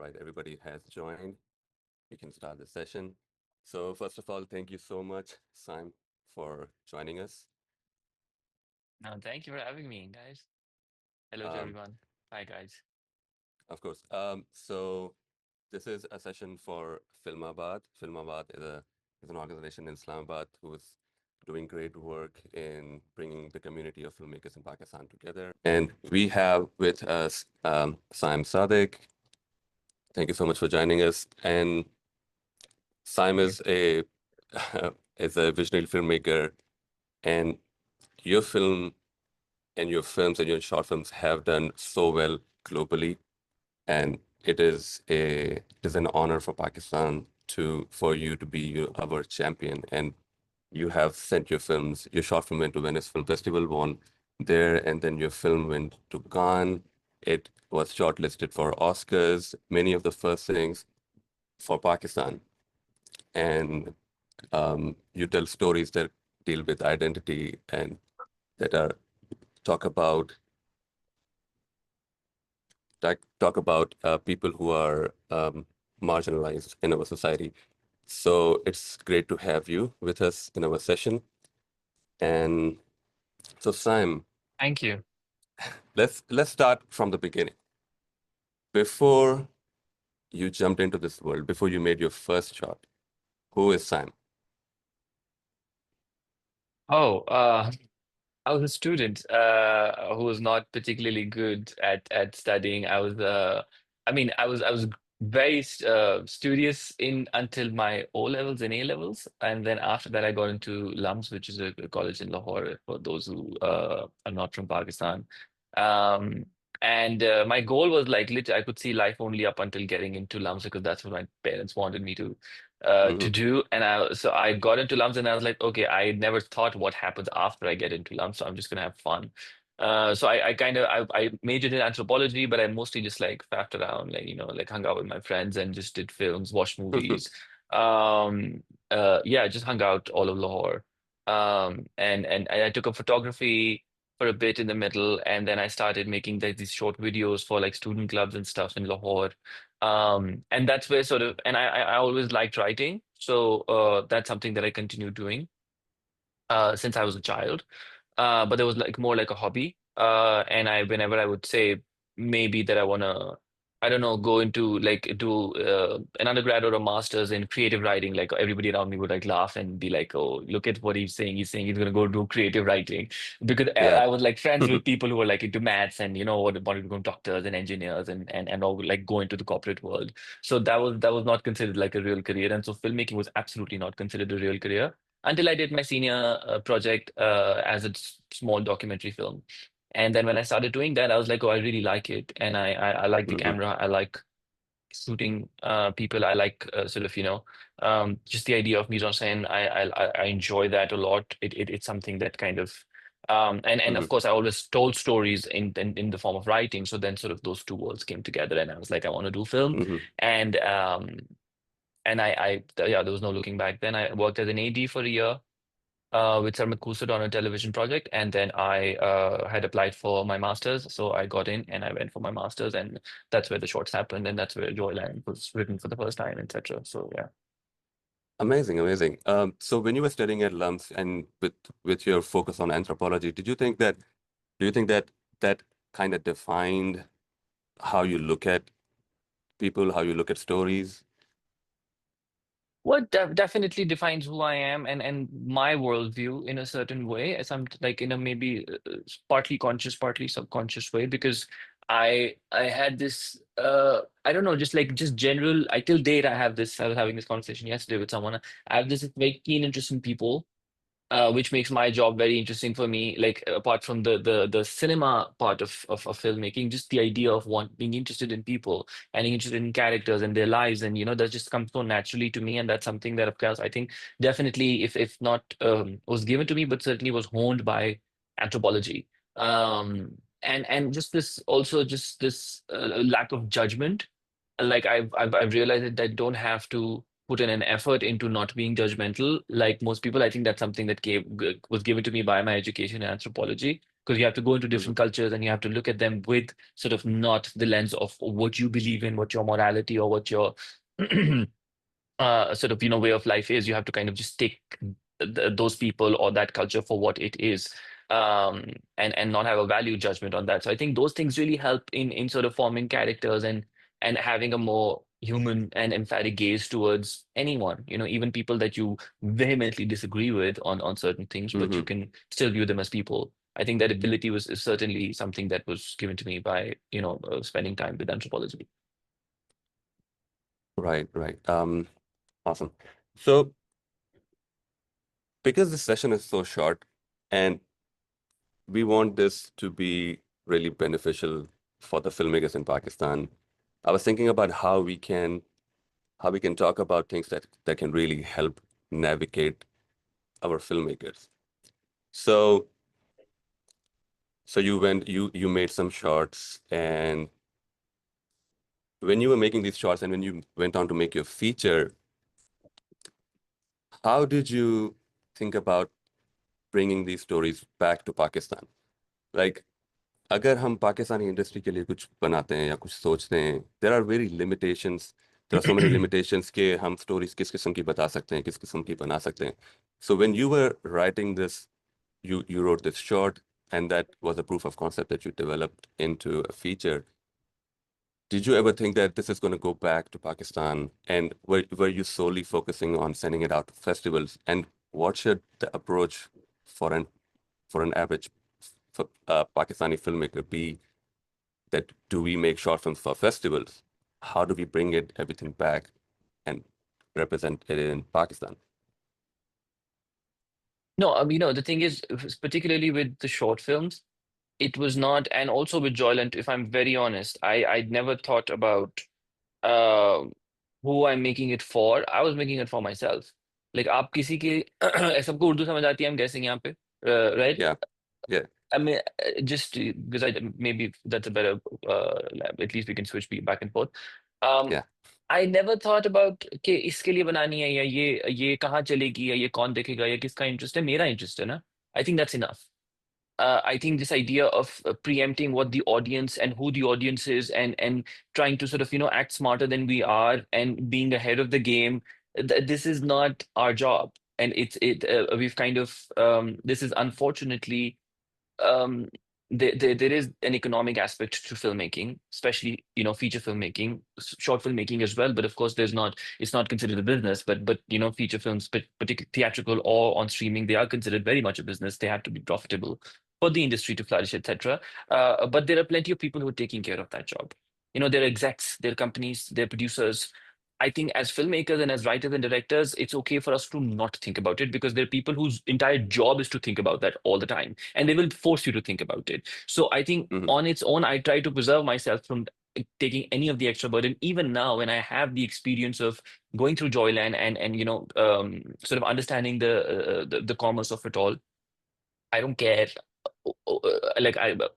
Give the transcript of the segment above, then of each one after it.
right, everybody has joined. We can start the session. So, first of all, thank you so much, Saim, for joining us. No, thank you for having me, guys. Hello to Um, everyone. Hi, guys. of course. So this is a session for Filmabad. Filmabad is an organization in Islamabad who is doing great work in bringing the community of filmmakers in Pakistan together. And we have with us Saim Sadiq. Thank you so much for joining us. And Saim Thank you. is a is a visionary filmmaker, and your film and your films and your short films have done so well globally, and it is an honor for Pakistan to for you to be our champion. And you have sent your short film went to Venice Film Festival, won there, and then your film went to Cannes. It was shortlisted for Oscars, many of the first things for Pakistan. And you tell stories that deal with identity and that are talk about talk about people who are marginalized in our society. So it's great to have you with us in our session. And so, Sam, Thank you. let's start from the beginning. Before you jumped into this world, before you made your first shot, who is Sam? Oh, I was a student who was not particularly good at studying. I was very studious in until my O levels and A levels, and then after that I got into LUMS, which is a college in Lahore for those who are not from Pakistan. Um, and my goal was like literally I could see life only up until getting into LUMS because that's what my parents wanted me to Hmm. do. And I got into lumps and I was like, okay, I never thought what happens after I get into lumps, so I'm just gonna have fun. So I kind of I majored in anthropology, but I mostly just like faffed around, like like hung out with my friends and just did films, watched movies. Um, yeah, just hung out all of Lahore. And I took up photography for a bit in the middle, and then I started making these short videos for like student clubs and stuff in Lahore. And that's where sort of, and I always liked writing, so that's something that I continue doing since I was a child. But it was like more like a hobby. And whenever I would say maybe that I wanna, I don't know, go into like do an undergrad or a master's in creative writing, like everybody around me would like laugh and be like, "Oh, look at what he's saying. He's saying he's gonna go do creative writing," because Yeah. I was like friends with people who were like into maths and wanted to become doctors and engineers and all like go into the corporate world. So that was not considered like a real career, and so filmmaking was absolutely not considered a real career until I did my senior project as a small documentary film. And then when I started doing that, I was like, oh, I really like it. And I like the Hmm. camera. I like shooting people. I like sort of, just the idea of mise en scène. I enjoy that a lot. It's something that kind of, and of Hmm. course, I always told stories in the form of writing. So then sort of those two worlds came together and I was like, I want to do film. Hmm. And, yeah, there was no looking back. Then I worked as an AD for a year with Sarmat Kusud on a television project, and then I had applied for my master's, so I got in and I went for my master's, and that's where the shorts happened, and that's where Joyland was written for the first time, etc. So yeah. Amazing, amazing. So when you were studying at LUMS and with your focus on anthropology, do you think that that kind of defined how you look at people, how you look at stories? What definitely defines who I am and my worldview in a certain way, as I'm like in a maybe partly conscious, partly subconscious way, because I had this I don't know, just general. I till date I have this. I was having this conversation yesterday with someone. I have this very keen interest in people, which makes my job very interesting for me. Like apart from the cinema part of filmmaking, just the idea of being interested in people and being interested in characters and their lives, and that just comes so naturally to me, and that's something that, of course, I think definitely, if not was given to me, but certainly was honed by anthropology. And just this also just this lack of judgment. Like I've realized that I don't have to put in an effort into not being judgmental like most people. I think that's something that was given to me by my education in anthropology. because you have to go into Hmm. different cultures and you have to look at them with sort of not the lens of what you believe in, what your morality or what your sort of way of life is. You have to kind of just take those people or that culture for what it is, um, and not have a value judgment on that. So I think those things really help in sort of forming characters and having a more human and emphatic gaze towards anyone. Even people that you vehemently disagree with on certain things, but you Hmm. can still view them as people. I think that ability is certainly something that was given to me by spending time with anthropology. Right, right. Awesome. So, because this session is so short, and we want this to be really beneficial for the filmmakers in Pakistan, I was thinking about how we can talk about things that can really help navigate our filmmakers. So, so you made some shorts, and when you were making these shorts, and when you went on to make your feature, how did you think about bringing these stories back to Pakistan? Like, अगर हम Pakistani industry के लिए कुछ बनाते हैं या कुछ सोचते हैं, there are very limitations. There are so many limitations कि हम stories किस किस्म की बता सकते हैं, किस किस्म की बना सकते हैं. So when you were writing this, you wrote this short, and that was a proof of concept that you developed into a feature. Did you ever think that this is going to go back to Pakistan? And were you solely focusing on sending it out to festivals? And what should the approach for an average Pakistani filmmaker be? That do we make short films for festivals? How do we bring everything back and represent it in Pakistan? No, the thing is, particularly with the short films, it was not, and also with Joyland, if I'm very honest, I'd never thought about uh, who I'm making it for. I was making it for myself. Like आप किसी के सबको उर्दू समझ आती है, I'm guessing यहाँ पे, right? Yeah, yeah, I mean, just because maybe that's a better, at least we can switch back and forth. Um, yeah. I never thought about कि इसके लिए बनानी है या ये कहाँ चलेगी या ये कौन देखेगा या किसका इंटरेस्ट है, मेरा इंटरेस्ट है ना. I think that's enough. I think this idea of preempting what the audience and who the audience is and trying to sort of act smarter than we are and being ahead of the game, this is not our job. And we've kind of this is unfortunately um, there is an economic aspect to filmmaking, especially feature filmmaking, short filmmaking as well. But of course, it's not considered a business. But feature films, particularly theatrical or on streaming, they are considered very much a business. They have to be profitable for the industry to flourish, etc. But there are plenty of people who are taking care of that job. There are execs, there are companies, there are producers. I think as filmmakers and as writers and directors, it's okay for us to not think about it because there are people whose entire job is to think about that all the time, and they will force you to think about it. So I think Hmm. on its own, I try to preserve myself from taking any of the extra burden. Even now, when I have the experience of going through Joyland and sort of understanding the commerce of it all, I don't care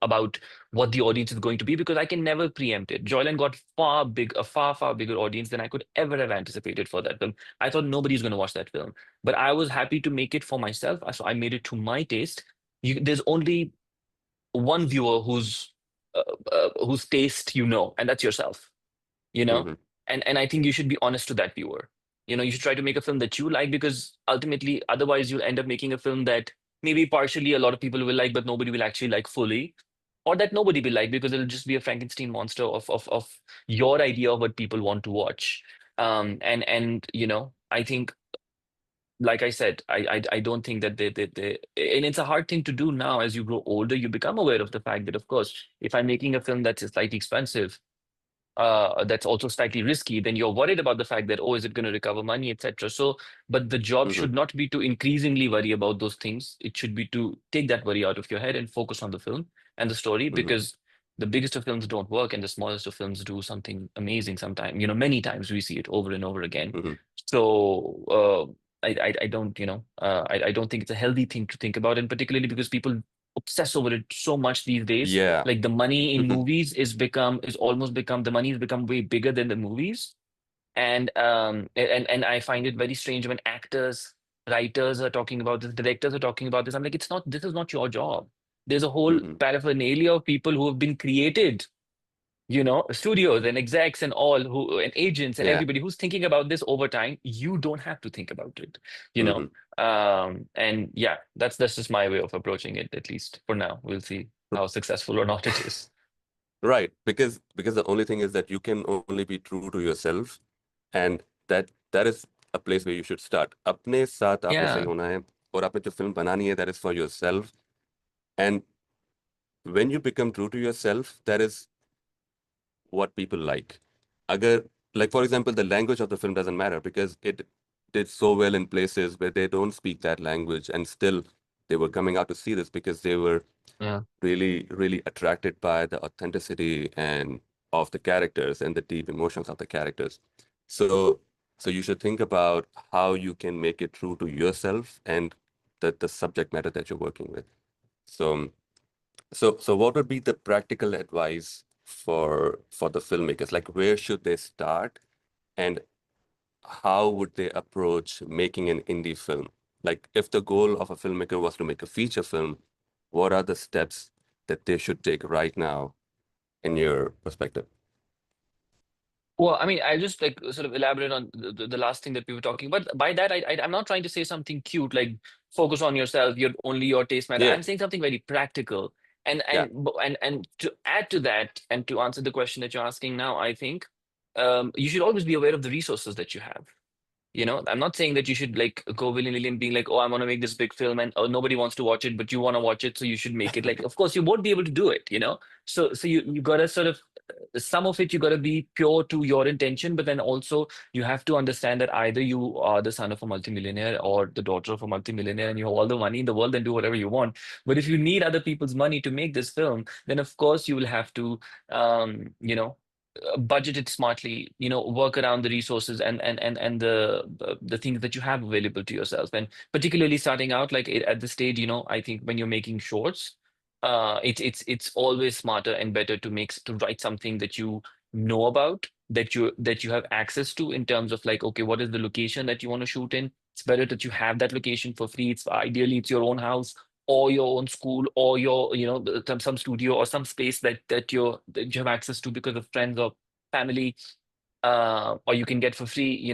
about what the audience is going to be because I can never preempt it. Joyland got a far bigger audience than I could ever have anticipated for that film. I thought nobody's going to watch that film, but I was happy to make it for myself. So I made it to my taste. There's only one viewer whose taste and that's yourself you know Hmm. and I think you should be honest to that viewer. You should try to make a film that you like, because ultimately otherwise you'll end up making a film that maybe partially a lot of people will like but nobody will actually like fully, or that nobody will like because it'll just be a Frankenstein monster of your idea of what people want to watch. And I think, like I said, I don't think that they and it's a hard thing to do now. As you grow older, you become aware of the fact that, of course, if I'm making a film that's slightly expensive, that's also slightly risky, then you're worried about the fact that, oh, is it going to recover money, etc. So, but the job Hmm. should not be to increasingly worry about those things. It should be to take that worry out of your head and focus on the film and the story, Hmm. because the biggest of films don't work and the smallest of films do something amazing sometime. Many times we see it over and over again. Hmm. So, I don't, I don't think it's a healthy thing to think about, and particularly because people obsess over it so much these days. Yeah. Like the money in Hmm. movies is almost become the money has become way bigger than the movies. And I find it very strange when actors, writers are talking about this, directors are talking about this. I'm like, this is not your job. There's a whole Mm-hmm. paraphernalia of people who have been created, studios and execs and all who and agents and Yeah. everybody who's thinking about this over time. You don't have to think about it, you know. Mm-hmm. And yeah, that's just my way of approaching it, at least for now. We'll see how successful or not it is. Right. Because the only thing is that you can only be true to yourself, and that is a place where you should start. अपने साथ आपने सही Yeah. होना है, और आपने जो film बनानी है, that is for yourself. And when you become true to yourself, that is what people like. Agar, like for example, the language of the film doesn't matter because it did so well in places where they don't speak that language, and still they were coming out to see this because they were Yeah. really, really attracted by the authenticity and of the characters and the deep emotions of the characters. So, so you should think about how you can make it true to yourself and the subject matter that you're working with. So, so what would be the practical advice for the filmmakers? Like, where should they start, and how would they approach making an indie film? Like, if the goal of a filmmaker was to make a feature film, what are the steps that they should take right now in your perspective? Well, I mean, I just like sort of elaborate on the last thing that we were talking about. By that, I'm not trying to say something cute like focus on yourself, only your taste matter. Yeah, I'm saying something very practical. And yeah. to add to that, and to answer the question that you're asking now, I think you should always be aware of the resources that you have. I'm not saying that you should like go willy-nilly and being like, oh, I want to make this big film and oh, nobody wants to watch it, but you want to watch it, so you should make it. Like, of course, you won't be able to do it. So you gotta sort of some of it you gotta be pure to your intention, but then also you have to understand that either you are the son of a multimillionaire or the daughter of a multimillionaire and you have all the money in the world and do whatever you want. But if you need other people's money to make this film, then of course you will have to um, you know budget it smartly, work around the resources and the things that you have available to yourself. And particularly starting out like at the stage, I think when you're making shorts, it's always smarter and better to write something that you know about, that you have access to, in terms of like, okay, what is the location that you want to shoot in? It's better that you have that location for free. It's ideally it's your own house or your own school or your some studio or some space that you have access to because of friends or family, or you can get for free,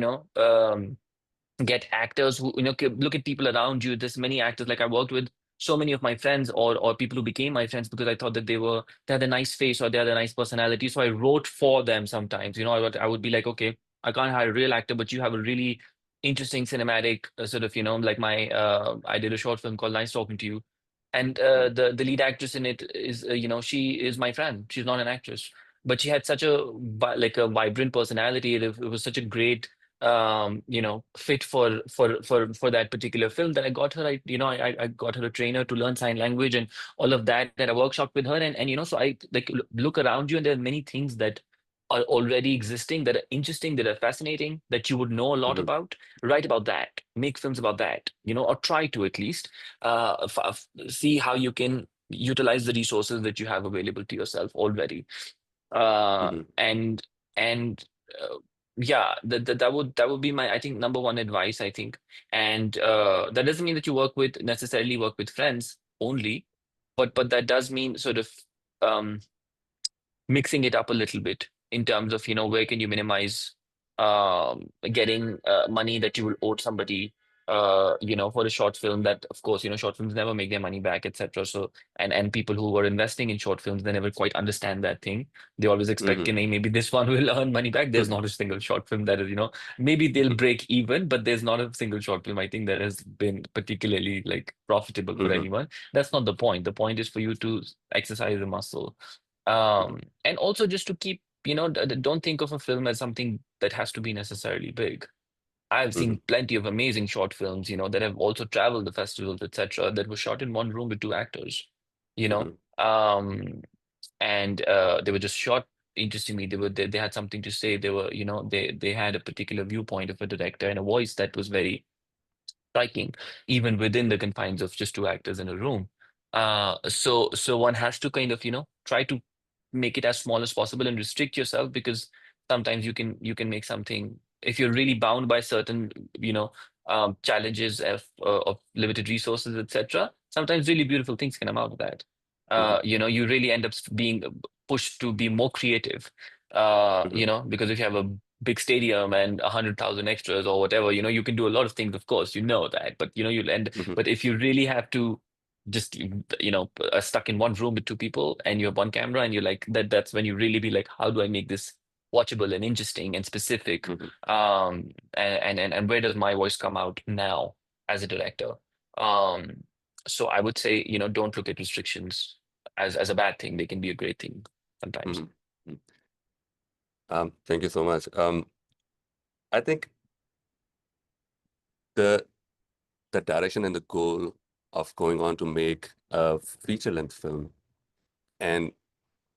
get actors who look at people around you. There's many actors, like I worked with so many of my friends or people who became my friends because I thought that they had a nice face or they had a nice personality, so I wrote for them sometimes. I would be like, okay, I can't hire a real actor, but you have a really interesting cinematic sort of, like my I did a short film called Nice Talking to You, and Mhm. the lead actress in it is, she is my friend. She's not an actress, but she had such like a vibrant personality. It was such a great fit for that particular film that I got her. I got her a trainer to learn sign language and all of that. That I workshop with her, and so I like look around you, and there are many things that are already existing that are interesting, that are fascinating, that you would know a lot Mhm. about. Write about that, make films about that, or try to at least see how you can utilize the resources that you have available to yourself already. Mhm. And yeah, that would be my, I think, number one advice, I think. And that doesn't mean that you necessarily work with friends only, but that does mean sort of um mixing it up a little bit in terms of, where can you minimize getting money that you will owe somebody, for a short film. That, of course, short films never make their money back, etc. So, and people who are investing in short films, they never quite understand that thing. They always expect, Mhm. maybe this one will earn money back. There's not a single short film that is, maybe they'll break even, but there's not a single short film, I think, that has been particularly like profitable for Mhm. anyone. That's not the point. The point is for you to exercise the muscle, and also just to keep, don't think of a film as something that has to be necessarily big. I've Mhm. seen plenty of amazing short films, that have also traveled the festivals, etc., that were shot in one room with two actors, you know, Mhm. um, and they were just shot. Interestingly, they had something to say. They were, they had a particular viewpoint of a director and a voice that was very striking, even within the confines of just two actors in a room. So one has to kind of, try to make it as small as possible and restrict yourself, because sometimes you can make something, if you're really bound by certain, challenges of limited resources, etc. Sometimes really beautiful things can come out of that. Hmm. You really end up being pushed to be more creative. Hmm. Because if you have a big stadium and 100,000 extras or whatever, you can do a lot of things, of course, that, but you'll end. Hmm. But if you really have to just stuck in one room with two people and you have one camera and you're like that's when you really be like, how do I make this watchable and interesting and specific? Hmm. And where does my voice come out now as a director? Um, so I would say, don't look at restrictions as a bad thing. They can be a great thing sometimes. Hmm. Thank you so much. I think the the direction and the goal of going on to make a feature-length film, and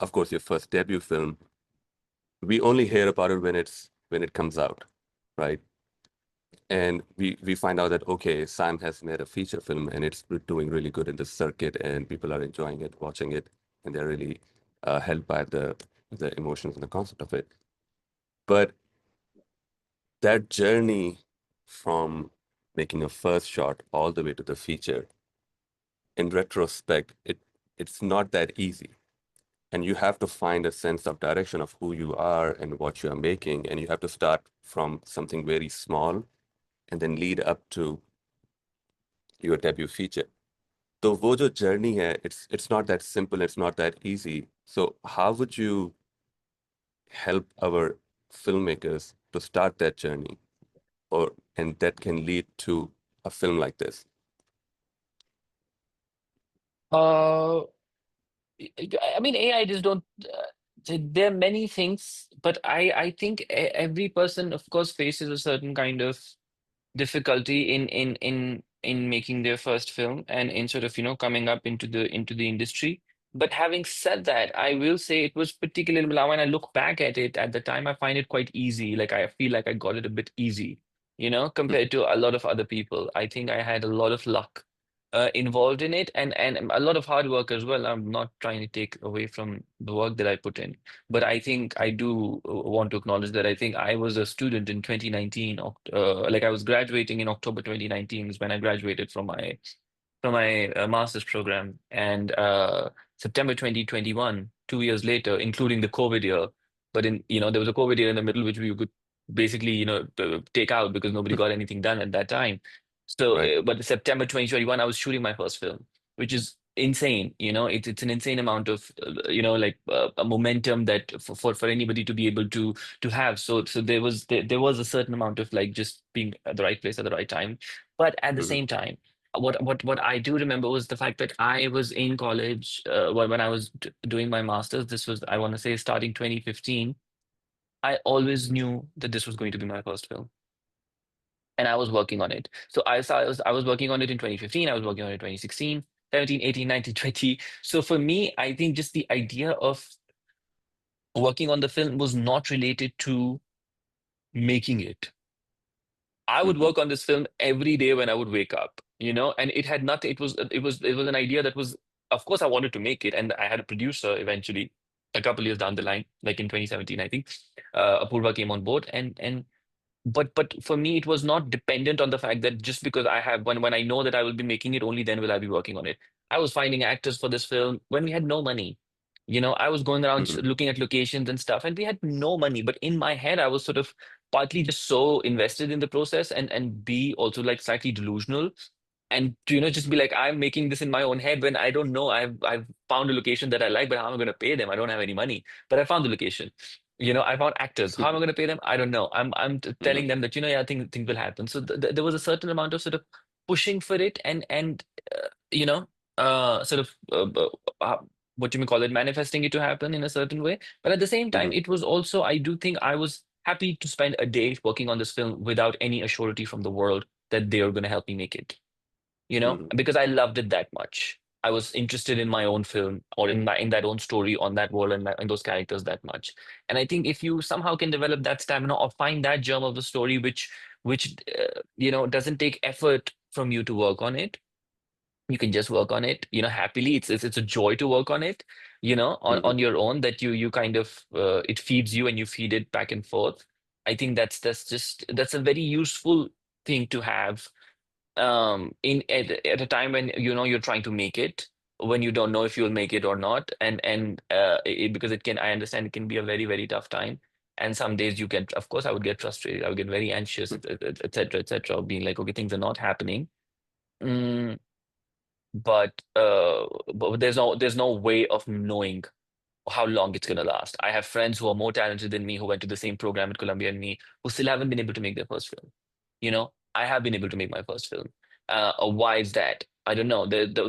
of course your first debut film, we only hear about it when it comes out, right? And we find out that okay, Sam has made a feature film and it's doing really good in the circuit, and people are enjoying it, watching it, and they're really held by the emotions and the concept of it. But that journey from making a first shot all the way to the feature, in retrospect, it's not that easy. And you have to find a sense of direction of who you are and what you are making. And you have to start from something very small and then lead up to your debut feature. तो वो जो journey है, it's not that simple, it's not that easy. So how would you help our filmmakers to start that journey, or and that can lead to a film like this? Uh, I mean, AI just don't. There are many things, but I think every person, of course, faces a certain kind of difficulty in making their first film and in sort of coming up into the industry. But having said that, I will say it was particularly, when I look back at it at the time, I find it quite easy. Like I feel like I got it a bit easy, Mhm. compared to a lot of other people. I think I had a lot of luck involved in it, and a lot of hard work as well. I'm not trying to take away from the work that I put in, but I think I do want to acknowledge that I think I was a student in 2019. Like I was graduating in October 2019 is when I graduated from my master's program, and September 2021, 2 years later, including the COVID year. But there was a COVID year in the middle, which we could basically, take out because nobody got anything done at that time. So, Right. but September 2021, I was shooting my first film, which is insane. It's an insane amount of, like a momentum that for anybody to be able to have. So there was a certain amount of like just being at the right place at the right time. But at the Hmm. same time, what I do remember was the fact that I was in college when I was doing my master's. This was, I want to say, starting 2015. I always knew that this was going to be my first film, and I was working on it. So I was working on it in 2015. I was working on it in 2016, 17, 18, 19, 20. So for me, I think just the idea of working on the film was not related to making it. I would Hmm. work on this film every day when I would wake up, and it had nothing. It was an idea that was, of course, I wanted to make it, and I had a producer eventually, a couple years down the line, like in 2017, I think. Apurva came on board, and but for me, it was not dependent on the fact that just because I have when I know that I will be making it, only then will I be working on it. I was finding actors for this film when we had no money. I was going around Hmm. looking at locations and stuff, and we had no money. But in my head, I was sort of partly just so invested in the process, and B, also like slightly delusional, and to just be like, I'm making this in my own head when I don't know. I've found a location that I like, but how am I going to pay them? I don't have any money, but I found the location. I found actors. How am I going to pay them? I don't know. I'm Hmm. telling them that yeah, things will happen. So there was a certain amount of sort of pushing for it, and you know sort of what you may call it, manifesting it to happen in a certain way. But at the same time, Hmm. it was also, I do think I was happy to spend a day working on this film without any assurity from the world that they are going to help me make it, Hmm. because I loved it that much. I was interested in my own film or in that own story on that world and those characters that much. And I think if you somehow can develop that stamina or find that germ of the story, which doesn't take effort from you to work on it, you can just work on it, happily. It's a joy to work on it, Hmm. on your own, that you kind of it feeds you and you feed it back and forth. I think that's a very useful thing to have in at a time when you're trying to make it. when you don't know if you'll make it or not, because it can, I understand it can be a very, very tough time. And some days you get, of course, I would get frustrated, I would get very anxious, etc., etc., being like, okay, things are not happening. Mm, but there's no way of knowing how long it's going to last. I have friends who are more talented than me, who went to the same program at Columbia and me, who still haven't been able to make their first film. I have been able to make my first film. Why is that? I don't know.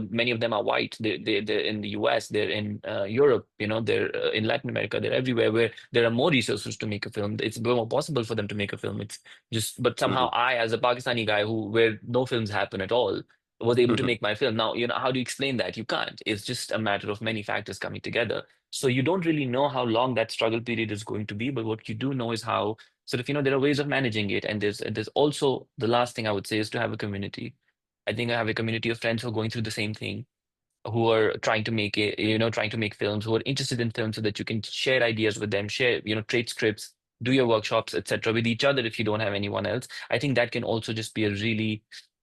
Many of them are white. They're in the US, they're in Europe, they're in Latin America, they're everywhere where there are more resources to make a film. It's more possible for them to make a film. It's just, but somehow Hmm. I, as a Pakistani guy where no films happen at all, was able to Hmm. make my film. Now, how do you explain that? You can't. It's just a matter of many factors coming together. So you don't really know how long that struggle period is going to be, but what you do know is how sort of, there are ways of managing it. And there's also, the last thing I would say is to have a community. I think I have a community of friends who are going through the same thing, who are trying to make it, trying to make films, who are interested in films, so that you can share ideas with them, share, trade scripts, do your workshops, etc., with each other if you don't have anyone else. I think that can also just be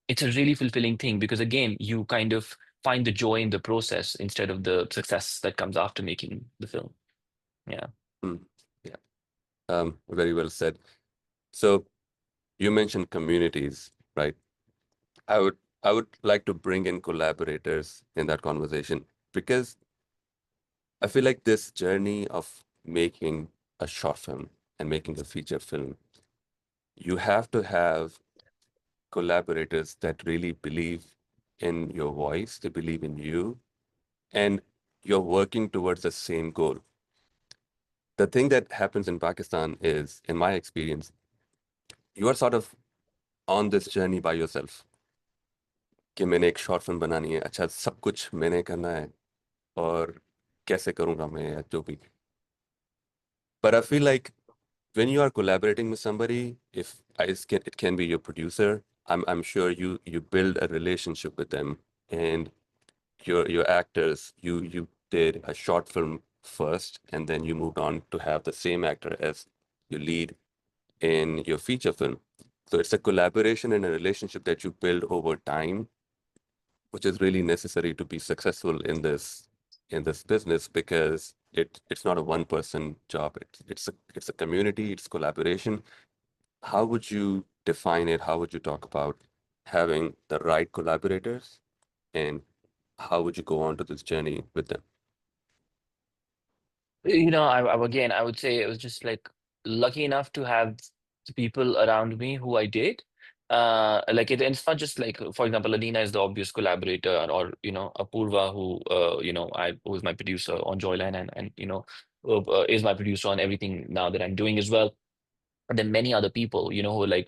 it's a really fulfilling thing, because again, you kind of find the joy in the process instead of the success that comes after making the film. Yeah. Hmm. Yeah. Very well said. So you mentioned communities, right? I would I would like to bring in collaborators in that conversation because I feel like this journey of making a short film and making a feature film, you have to have collaborators that really believe in your voice, they believe in you, and you're working towards the same goal. The thing that happens in Pakistan is, in my experience, you are sort of on this journey by yourself. कि मैंने एक short film बनानी है, अच्छा सब कुछ मैंने करना है और कैसे करूँगा मैं या जो भी. But I feel like when you are collaborating with somebody, if it can be your producer, I'm sure you build a relationship with them, and your actors, you did a short film first, and then you moved on to have the same actor as your lead in your feature film. So it's a collaboration and a relationship that you build over time, which is really necessary to be successful in this business, because it's not a one person job. It's a community, it's collaboration. How would you define it? How would you talk about having the right collaborators, and how would you go on to this journey with them? Again, I would say it was just like lucky enough to have the people around me who I did. And it's not just like, for example, Adina is the obvious collaborator, or Apurva, who is my producer on Joyland, and is my producer on everything now that I'm doing as well. And then many other people, who are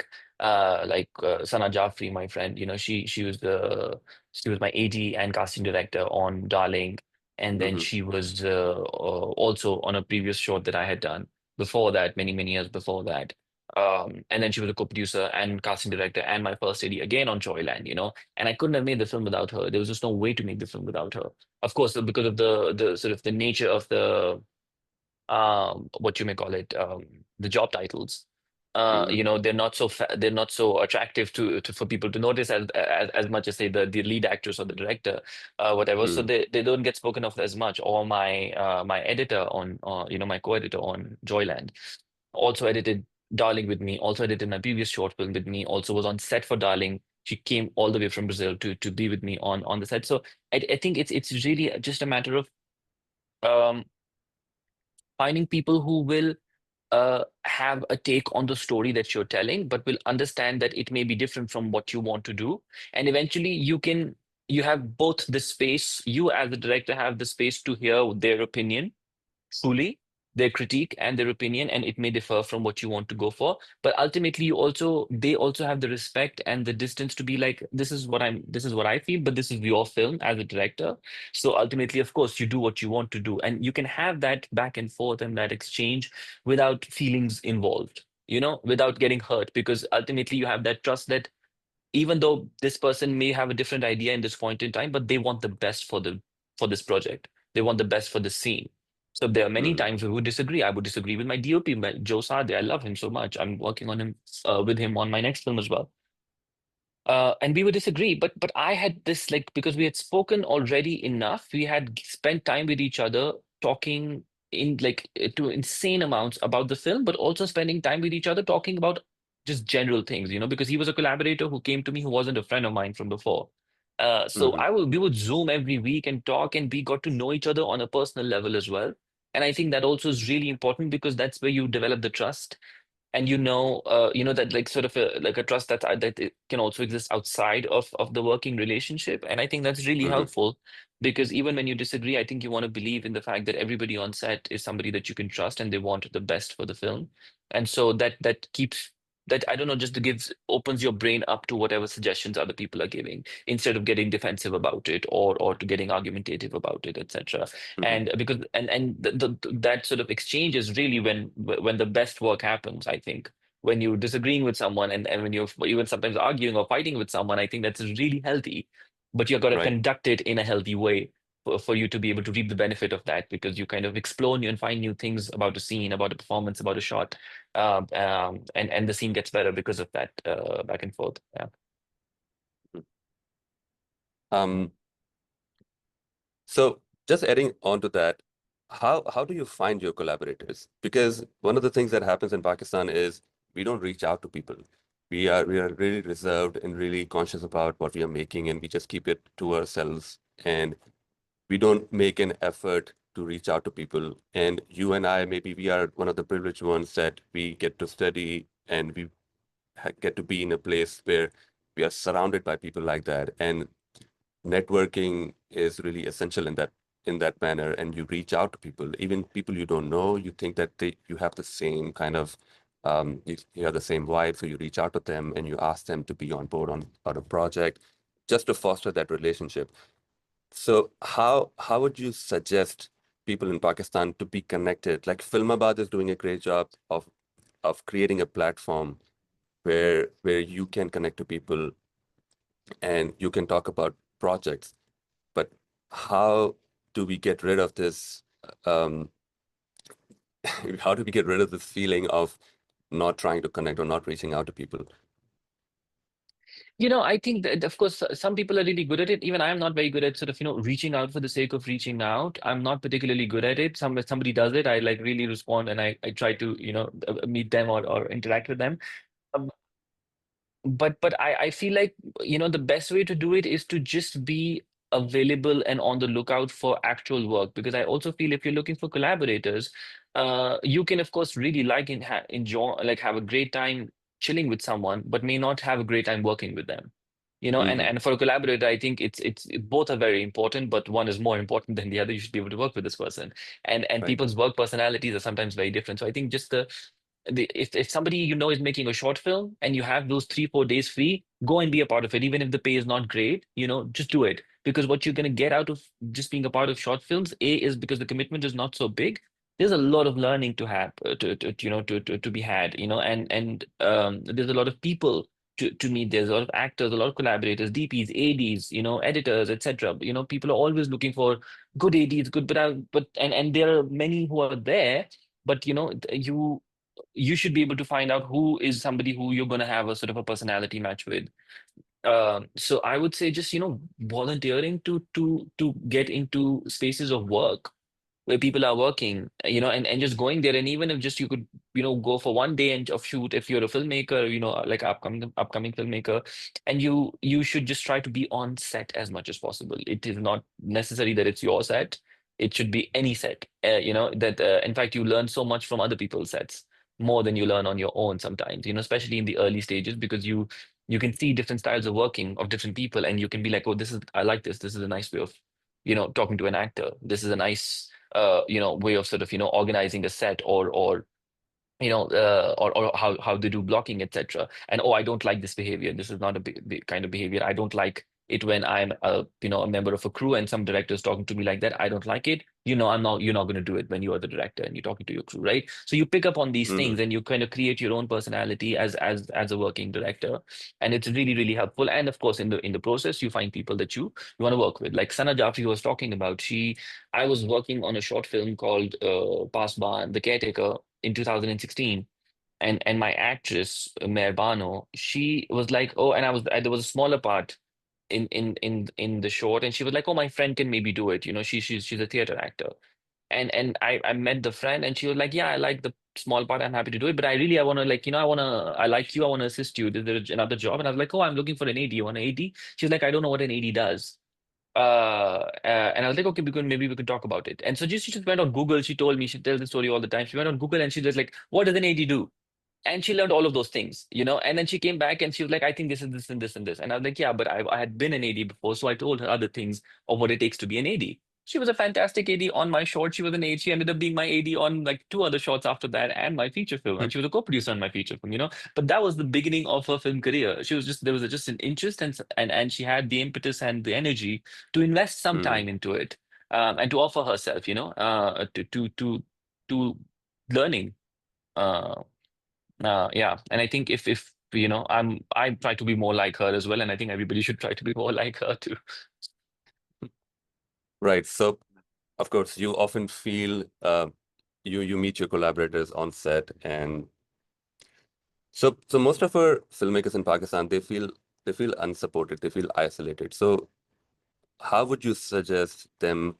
Sana Jafri, my friend. She was my AD and casting director on Darling, and then Hmm. she was also on a previous short that I had done before that, many many years before that. And then she was a co-producer and casting director and my first AD again on Joyland. And I couldn't have made the film without her. There was just no way to make the film without her. Of course, because of the sort of the nature of the what you may call it, the job titles. Hmm. They're not so attractive for people to notice as much as, say, the lead actress or the director, whatever. So Hmm. they don't get spoken of as much. Or my editor on, my co-editor on Joyland also edited Darling with me. Also edited my previous short film with me. Also was on set for Darling. She came all the way from Brazil to be with me on the set. So I think it's really just a matter of um, finding people who will have a take on the story that you're telling, but will understand that it may be different from what you want to do. And eventually you have both the space, you as the director have the space to hear their opinion truly, their critique and their opinion, and it may differ from what you want to go for. But ultimately, they also have the respect and the distance to be like, this is what I feel, but this is your film as a director. So ultimately, of course, you do what you want to do, and you can have that back and forth and that exchange without feelings involved. Without getting hurt, because ultimately you have that trust that even though this person may have a different idea in this point in time, but they want the best for this project. They want the best for the scene. So there are many Hmm. times we would disagree. I would disagree with my DOP, Joe Sade. I love him so much. I'm working on him with him on my next film as well. And we would disagree, but I had this, like, because we had spoken already enough, we had spent time with each other talking in like to insane amounts about the film, but also spending time with each other talking about just general things, because he was a collaborator who came to me who wasn't a friend of mine from before. So Hmm. we would Zoom every week and talk, and we got to know each other on a personal level as well. And I think that also is really important because that's where you develop the trust, and that, like, sort of like a trust that it can also exist outside of the working relationship. And I think that's really Hmm. helpful, because even when you disagree, I think you want to believe in the fact that everybody on set is somebody that you can trust and they want the best for the film. And so that keeps that, I don't know, just gives opens your brain up to whatever suggestions other people are giving, instead of getting defensive about it, or to getting argumentative about it, etc. Hmm. And because and that sort of exchange is really when the best work happens, I think. When you're disagreeing with someone, and when you're even sometimes arguing or fighting with someone, I think that's really healthy, but you've got to Right. conduct it in a healthy way for you to be able to reap the benefit of that, because you kind of explore new and find new things about a scene, about a performance, about a shot, and the scene gets better because of that back and forth. Yeah. Um, so just adding on to that, how do you find your collaborators? Because one of the things that happens in Pakistan is we don't reach out to people. We are really reserved and really conscious about what we are making, and we just keep it to ourselves. And we don't make an effort to reach out to people. And you and I, maybe we are one of the privileged ones that we get to study and we get to be in a place where we are surrounded by people like that. And networking is really essential in that manner. And you reach out to people, even people you don't know. You think that you have the same kind of you have the same vibe, so you reach out to them and you ask them to be on board on a project just to foster that relationship. So how would you suggest people in Pakistan to be connected? Like Filmabad is doing a great job of creating a platform where you can connect to people and you can talk about projects. But how do we get rid of this? Um, how do we get rid of this feeling of not trying to connect or not reaching out to people? I think that, of course, some people are really good at it. Even I am not very good at sort of, reaching out for the sake of reaching out. I'm not particularly good at it. Somebody does it, I like really respond, and I try to, meet them or interact with them. Um, but I feel like, the best way to do it is to just be available and on the lookout for actual work, because I also feel if you're looking for collaborators, you can of course really like and enjoy, like, have a great time chilling with someone, but may not have a great time working with them. And Hmm. and for a collaborator, I think both are very important, but one is more important than the other. You should be able to work with this person, and Right. people's work personalities are sometimes very different. So I think just if somebody is making a short film and you have those 3 4 days free, go and be a part of it, even if the pay is not great. Just do it, because what you're going to get out of just being a part of short films, is because the commitment is not so big. There's a lot of learning to have to be had, and there's a lot of people to meet. There's a lot of actors, a lot of collaborators, DPs, ADs, editors, etc. People are always looking for good ADs, good, and there are many who are there, but you should be able to find out who is somebody who you're going to have a sort of a personality match with. So I would say just volunteering to get into spaces of work where people are working, and just going there. And even if just you could, go for one day and of shoot, if you're a filmmaker, like upcoming filmmaker, and you should just try to be on set as much as possible. It is not necessary that it's your set. It should be any set. That in fact you learn so much from other people's sets, more than you learn on your own sometimes. Especially in the early stages, because you can see different styles of working of different people, and you can be like, oh, I like this. This is a nice way of talking to an actor. This is a nice way of sort of organizing a set, or how they do blocking, etc. And, oh, I don't like this behavior. This is not a kind of behavior. I don't like it when I'm a member of a crew and some director is talking to me like that. I don't like it. You're not going to do it when you are the director and you're talking to your crew, right? So you pick up on these Hmm. things and you kind of create your own personality as a working director, and it's really really helpful. And of course, in the process, you find people that you want to work with, like Sana Jafri was talking about. I was working on a short film called Pasban, The Caretaker, in 2016. and my actress Merbano, she was like, oh, and there was a smaller part in the short, and she was like, oh, my friend can maybe do it. She's a theater actor, and I met the friend, and she was like, yeah, I like the small part, I'm happy to do it, but I want to, like, I like you, I want to assist you. There's another job, and I was like, oh, I'm looking for an AD. You want an AD? She was like, I don't know what an AD does. And I was like, okay, maybe we could talk about it. And so she just went on Google. She told me, she tells the story all the time. She went on Google and she just like, what does an AD do? And she learned all of those things, and then she came back and she was like, I think this is this and this and this. And I was like, yeah, but I had been an AD before, so I told her other things of what it takes to be an AD. She was a fantastic AD on my short. She was an AD. She ended up being my AD on like two other shorts after that and my feature film. And she was a co-producer on my feature film. But that was the beginning of her film career. She was just there was just an interest, and she had the impetus and the energy to invest some Mm. time into it, and to offer herself, to learning. Uh, yeah, and I think if I try to be more like her as well, and I think everybody should try to be more like her too. Right. So, of course, you often feel you meet your collaborators on set, and so most of our filmmakers in Pakistan, they feel unsupported, they feel isolated. So, how would you suggest them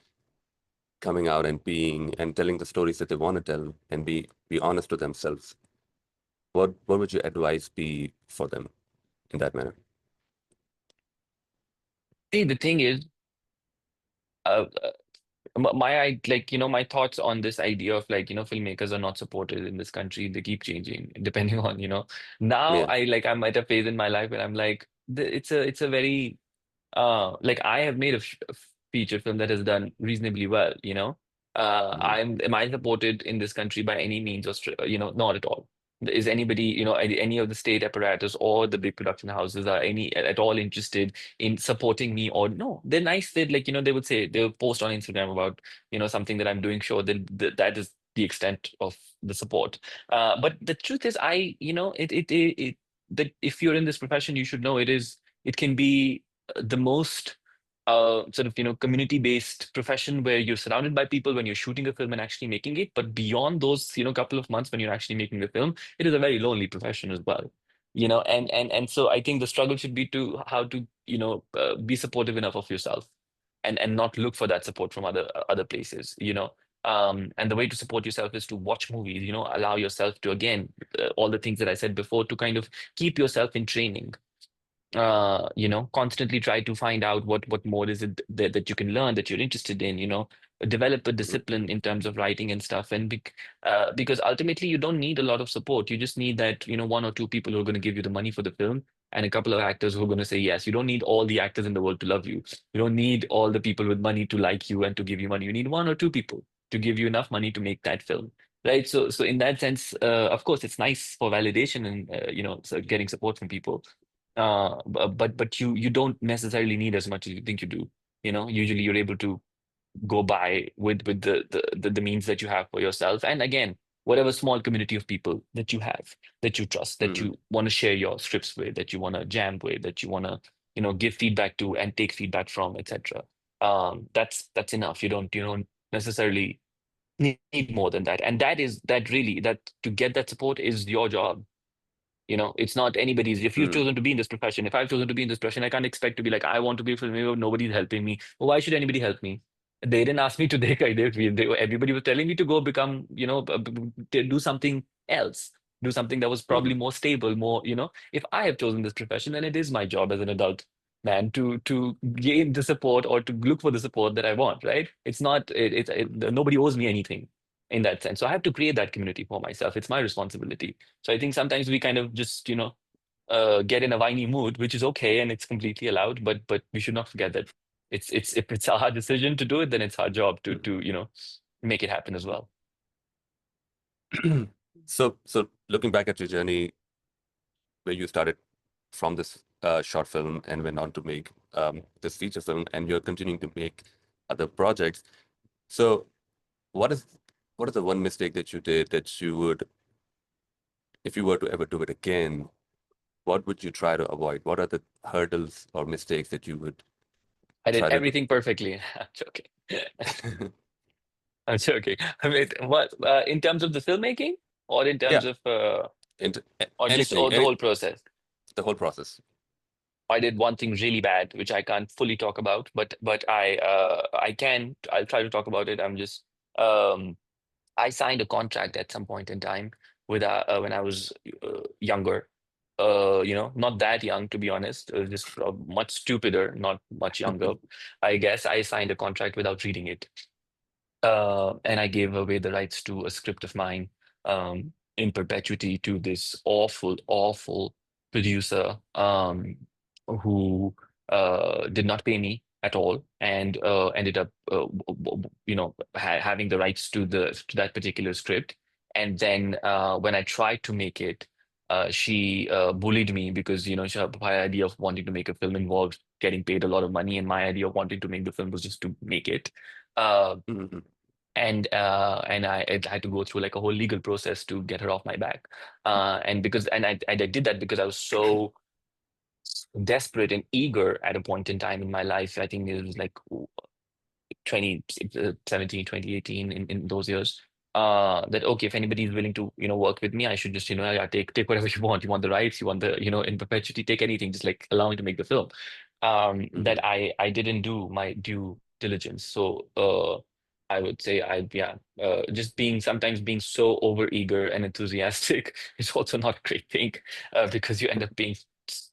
coming out and being and telling the stories that they want to tell and be honest to themselves? What would your advice be for them in that manner? See, the thing is, uh, my thoughts on this idea of like filmmakers are not supported in this country. They keep changing depending on now. Yeah. I'm at a phase in my life where I'm like, it's a very like I have made a feature film that has done reasonably well. Mm-hmm. Am I supported in this country by any means, or not at all. Is anybody, any of the state apparatus or the big production houses are any at all interested in supporting me? Or no, they're nice. They like, they would say, they'll post on Instagram about, something that I'm doing. Sure, then that is the extent of the support. But the truth is, that if you're in this profession, you should know it can be the most sort of community-based profession, where you're surrounded by people when you're shooting a film and actually making it. But beyond those couple of months when you're actually making the film, it is a very lonely profession as well. And so I think the struggle should be to how to be supportive enough of yourself, and not look for that support from other places. And the way to support yourself is to watch movies, allow yourself to, again, all the things that I said before, to kind of keep yourself in training, constantly try to find out what more is it that you can learn, that you're interested in, develop a Mm-hmm. discipline in terms of writing and stuff. And because ultimately you don't need a lot of support. You just need that, one or two people who are going to give you the money for the film, and a couple of actors who are going to say yes. You don't need all the actors in the world to love you. You don't need all the people with money to like you and to give you money. You need one or two people to give you enough money to make that film. Right. So in that sense, of course, it's nice for validation and, so getting support from people, but you don't necessarily need as much as you think you do. Usually you're able to go by with the means that you have for yourself, and again, whatever small community of people that you have, that you trust, that Mm-hmm. you want to share your scripts with, that you want to jam with, that you want to give feedback to and take feedback from, etc. That's enough. You don't necessarily need more than that, and that to get that support is your job. It's not anybody's. If you've Mm-hmm. chosen to be in this profession, if I've chosen to be in this profession, I can't expect to be like, I want to be a filmmaker, nobody's helping me. Well, why should anybody help me? They didn't ask me to everybody was telling me to go become, to do something else, do something that was Mm-hmm. probably more stable, more, if I have chosen this profession, then it is my job as an adult man to gain the support, or to look for the support that I want, right? It's not, nobody owes me anything in that sense. So I have to create that community for myself. It's my responsibility. So I think sometimes we kind of just, get in a whiny mood, which is okay and it's completely allowed. But we should not forget that it's if it's our decision to do it, then it's our job to make it happen as well. Mm-hmm. So looking back at your journey, where you started from this short film and went on to make this feature film, and you're continuing to make other projects. So what is what is the one mistake that you did that you would, if you were to ever do it again, what would you try to avoid? What are the hurdles or mistakes that you would I did try to everything perfectly. I'm joking. I'm joking. I mean, what in terms of the filmmaking, or in yeah, terms of into or just anything, the whole process? the whole process. I did one thing really bad, which I can't fully talk about, but I can. I'll try to talk about it. Um I signed a contract at some point in time with when I was younger. Not that young to be honest, just much stupider, not much younger. I guess I signed a contract without reading it, and I gave away the rights to a script of mine in perpetuity to this awful, awful producer who did not pay me at all and ended up, having the rights to that particular script. And then when I tried to make it, she bullied me because my idea of wanting to make a film involved getting paid a lot of money, and my idea of wanting to make the film was just to make it. Uh, Mhm, and I had to go through like a whole legal process to get her off my back. And I did that because I was so desperate and eager at a point in time in my life. I think it was like 2017, 2018, in those years. That okay, if anybody is willing to work with me, I should just yeah, take whatever you want. You want the rights, you want the in perpetuity, take anything, just like allow me to make the film. mhm, That I didn't do my due diligence. So I would say I yeah, just being sometimes being so over eager and enthusiastic is also not a great thing, because you end up being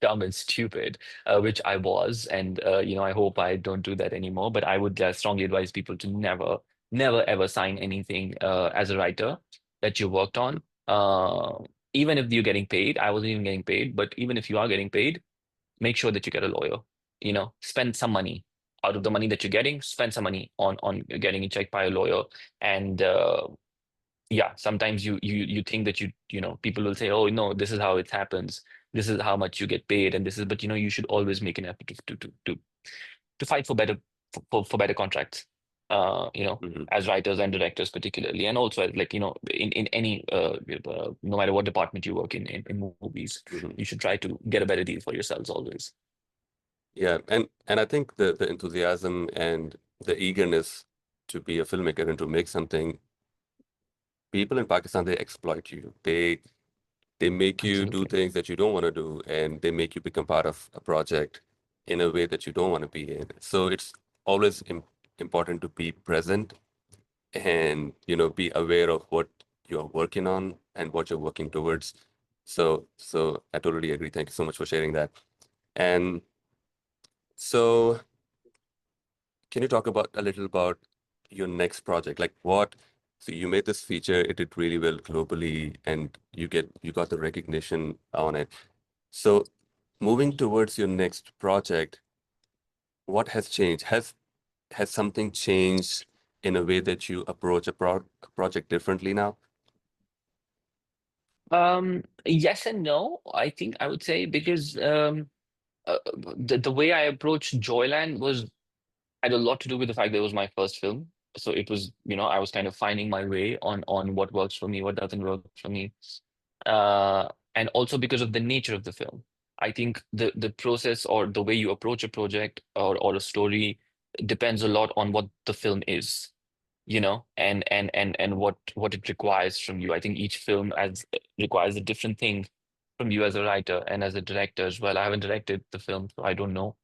dumb and stupid, which I was, and I hope I don't do that anymore. But I would strongly advise people to never, never, ever sign anything as a writer that you worked on. Uh, Even if you're getting paid, I wasn't even getting paid, but even if you are getting paid, make sure that you get a lawyer. Spend some money out of the money that you're getting. Spend some money on getting it checked by a lawyer, and yeah, sometimes you think that people will say, oh no, this is how it happens, this is how much you get paid, and this is, but you should always make an effort to fight for better, for better contracts, mhm, as writers and directors particularly, and also as like in any no matter what department you work in movies, mhm. you should try to get a better deal for yourselves always. Yeah, and I think the enthusiasm and the eagerness to be a filmmaker and to make something, people in Pakistan, they exploit you. They make you do Absolutely. things that you don't want to do, and they make you become part of a project in a way that you don't want to be in. So it's always important to be present and be aware of what you're working on and what you're working towards. So I totally agree. Thank you so much for sharing that. And so can you talk about a little about your next project? Like what, so you made this feature, it did really well globally, and you got the recognition on it. So moving towards your next project, what has changed? Has something changed in a way that you approach a project differently now? Yes and no, I think I would say, because the way I approached Joyland was had a lot to do with the fact that it was my first film. So it was, I was kind of finding my way on what works for me, what doesn't work for me. And also because of the nature of the film. I think the process or the way you approach a project or a story depends a lot on what the film is, and what it requires from you. I think each film as requires a different thing from you as a writer and as a director as well. I haven't directed the film, so I don't know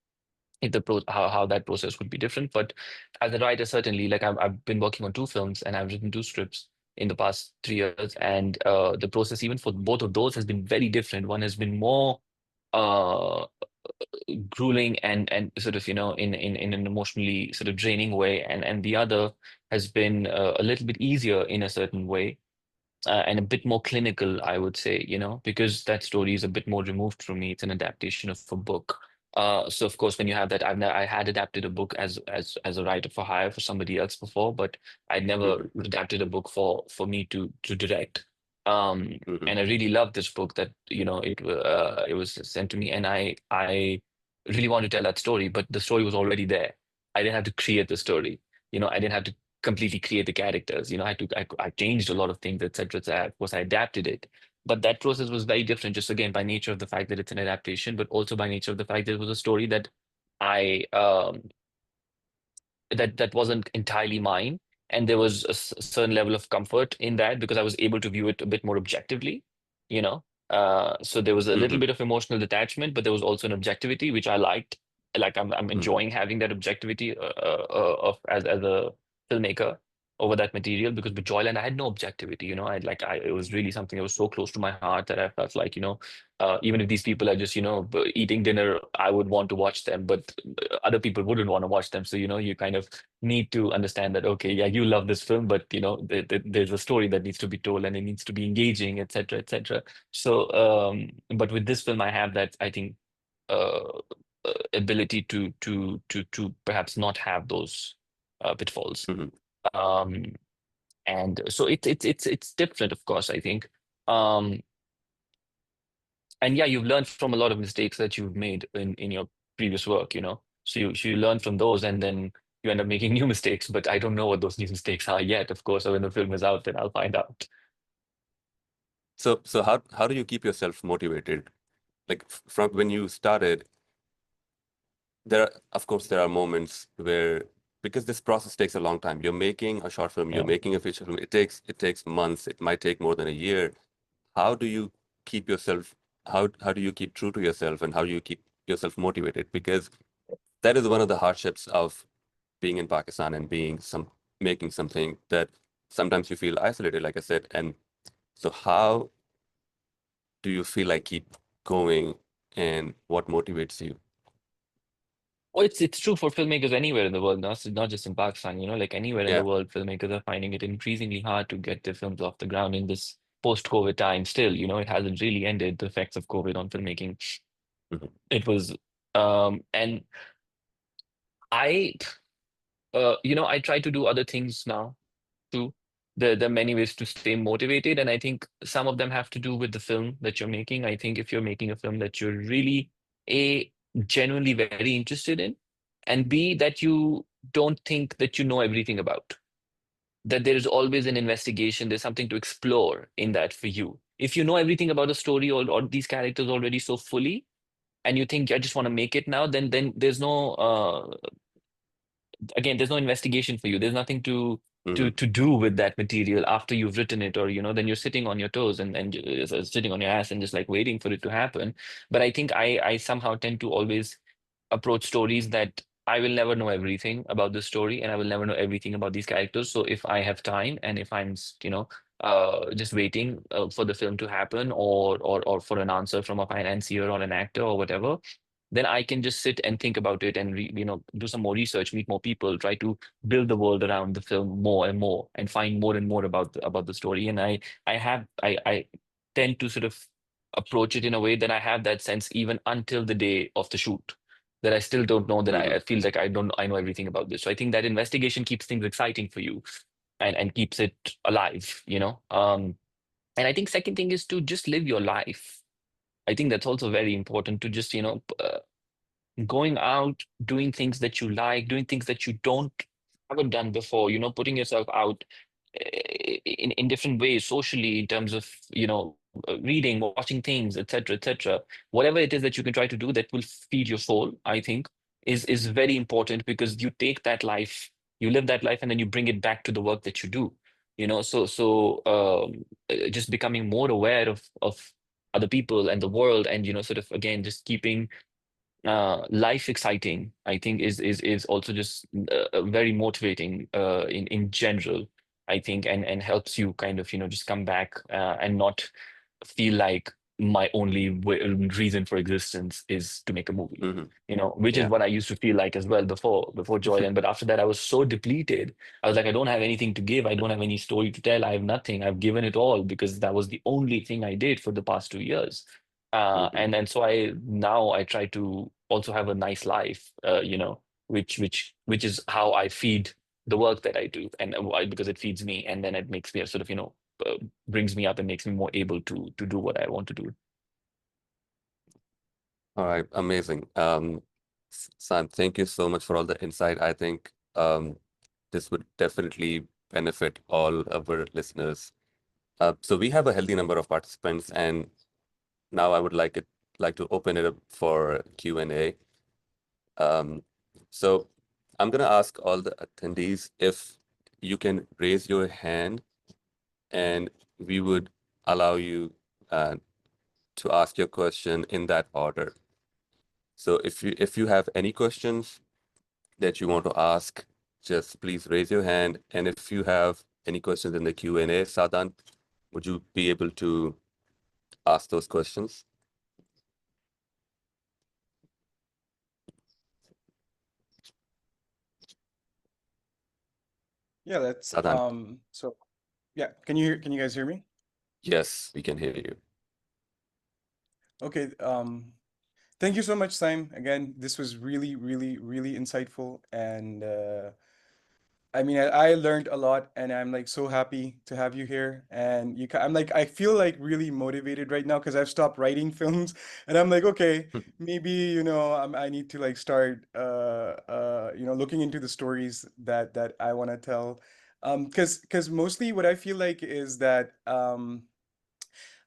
if how that process would be different. But as a writer, certainly, like I've been working on two films and I've written two scripts in the past 3 years, and the process even for both of those has been very different. One has been more uh grueling and sort of in an emotionally sort of draining way, and the other has been a little bit easier in a certain way, and a bit more clinical, I would say, because that story is a bit more removed from me. It's an adaptation of a book. So of course, when you have that, I had adapted a book as a writer for hire for somebody else before, but I'd Hmm. never adapted a book for me to direct. Hmm. And I really loved this book that it was sent to me, and I really wanted to tell that story, but the story was already there. I didn't have to create the story. I didn't have to completely create the characters. I changed a lot of things, etc. Of course, I adapted it, but that process was very different. Just again by nature of the fact that it's an adaptation, but also by nature of the fact that it was a story that I that wasn't entirely mine, and there was a certain level of comfort in that because I was able to view it a bit more objectively. You know. So there was a little Hmm. bit of emotional detachment, but there was also an objectivity, which I liked. Like I'm Hmm. enjoying having that objectivity of as a filmmaker over that material, because with Joyland I had no objectivity. I it was really something that was so close to my heart that I felt like, even if these people are just, eating dinner, I would want to watch them, but other people wouldn't want to watch them. So, you kind of need to understand that, okay, yeah, you love this film, but there's a story that needs to be told, and it needs to be engaging, etc., etc. So, but with this film, I have that, I think, ability to perhaps not have those pitfalls. Hmm. Um, and so it's different, of course, I think. Um, and yeah, you've learned from a lot of mistakes that you've made in your previous work, So you learn from those, and then you end up making new mistakes. But I don't know what those new mistakes are yet, of course. So when the film is out, then I'll find out. So how do you keep yourself motivated? Like from when you started, of course, there are moments where, because this process takes a long time. You're making a short film, you're Yeah. making a feature film. It takes months. It might take more than a year. How do you keep yourself? How do you keep true to yourself, and how do you keep yourself motivated? Because that is one of the hardships of being in Pakistan and making something, that sometimes you feel isolated, like I said. And so how do you feel like keep going, and what motivates you? Well, it's true for filmmakers anywhere in the world, not just in Pakistan, like anywhere in the Yeah. world, filmmakers are finding it increasingly hard to get their films off the ground in this post-COVID time still. It hasn't really ended, the effects of COVID on filmmaking. Mhm. It was, and I, I try to do other things now too. There are many ways to stay motivated, and I think some of them have to do with the film that you're making. I think if you're making a film that you're really a genuinely very interested in, and B, that you don't think that you know everything about, that there is always an investigation, there's something to explore in that for you. If you know everything about a story, or these characters already so fully, and you think I just want to make it now, then there's no again, there's no investigation for you. There's nothing to Mhm. to do with that material after you've written it, or then you're sitting on your toes, and sitting on your ass and just like waiting for it to happen. But I think I somehow tend to always approach stories that I will never know everything about the story, and I will never know everything about these characters. So if I have time, and if I'm just waiting for the film to happen, or for an answer from a financier or an actor or whatever, then I can just sit and think about it, and do some more research, meet more people, try to build the world around the film more and more, and find more and more about the story. And I tend to sort of approach it in a way that I have that sense even until the day of the shoot, that I still don't know, that I Mhm. feel like I know everything about this. So I think that investigation keeps things exciting for you, and keeps it alive. And I think second thing is to just live your life. I think that's also very important, to just going out, doing things that you like, doing things that you don't haven't done before, putting yourself out in different ways, socially, in terms of, reading, watching things, etc., etc. Whatever it is that you can try to do that will feed your soul, I think, is very important, because you take that life, you live that life, and then you bring it back to the work that you do. Just becoming more aware of other people and the world, and sort of, again, just keeping life exciting, I think, is also just very motivating in general, I think, and helps you kind of just come back and not feel like my only reason for existence is to make a movie. Mhm. Which is Yeah. what I used to feel like as well before Joyland. But after that, I was so depleted. I was like, I don't have anything to give. I don't have any story to tell. I have nothing. I've given it all, because that was the only thing I did for the past 2 years. Mhm. And so I try to also have a nice life, which is how I feed the work that I do, and why, because it feeds me, and then it makes me sort of, brings me up and makes me more able to do what I want to do. All right, amazing. Sam, thank you so much for all the insight. I think this would definitely benefit all our listeners. So we have a healthy number of participants, and now I would like to open it up for Q&A. Um, so I'm gonna ask all the attendees if you can raise your hand, and we would allow you. to ask your question in that order. So if you have any questions that you want to ask, just please raise your hand. And if you have any questions in the Q&A, Sadan, would you be able to ask those questions? Yeah, let's Sadan, so yeah, can you guys hear me? yes, we can hear you. Okay, thank you so much, Saim. Again, this was really, really, really insightful, and I mean, I learned a lot, and I'm like so happy to have you here. And I'm like, I feel like really motivated right now because I've stopped writing films, and I'm like, okay, maybe I need to like start looking into the stories that I want to tell, because mostly what I feel like is that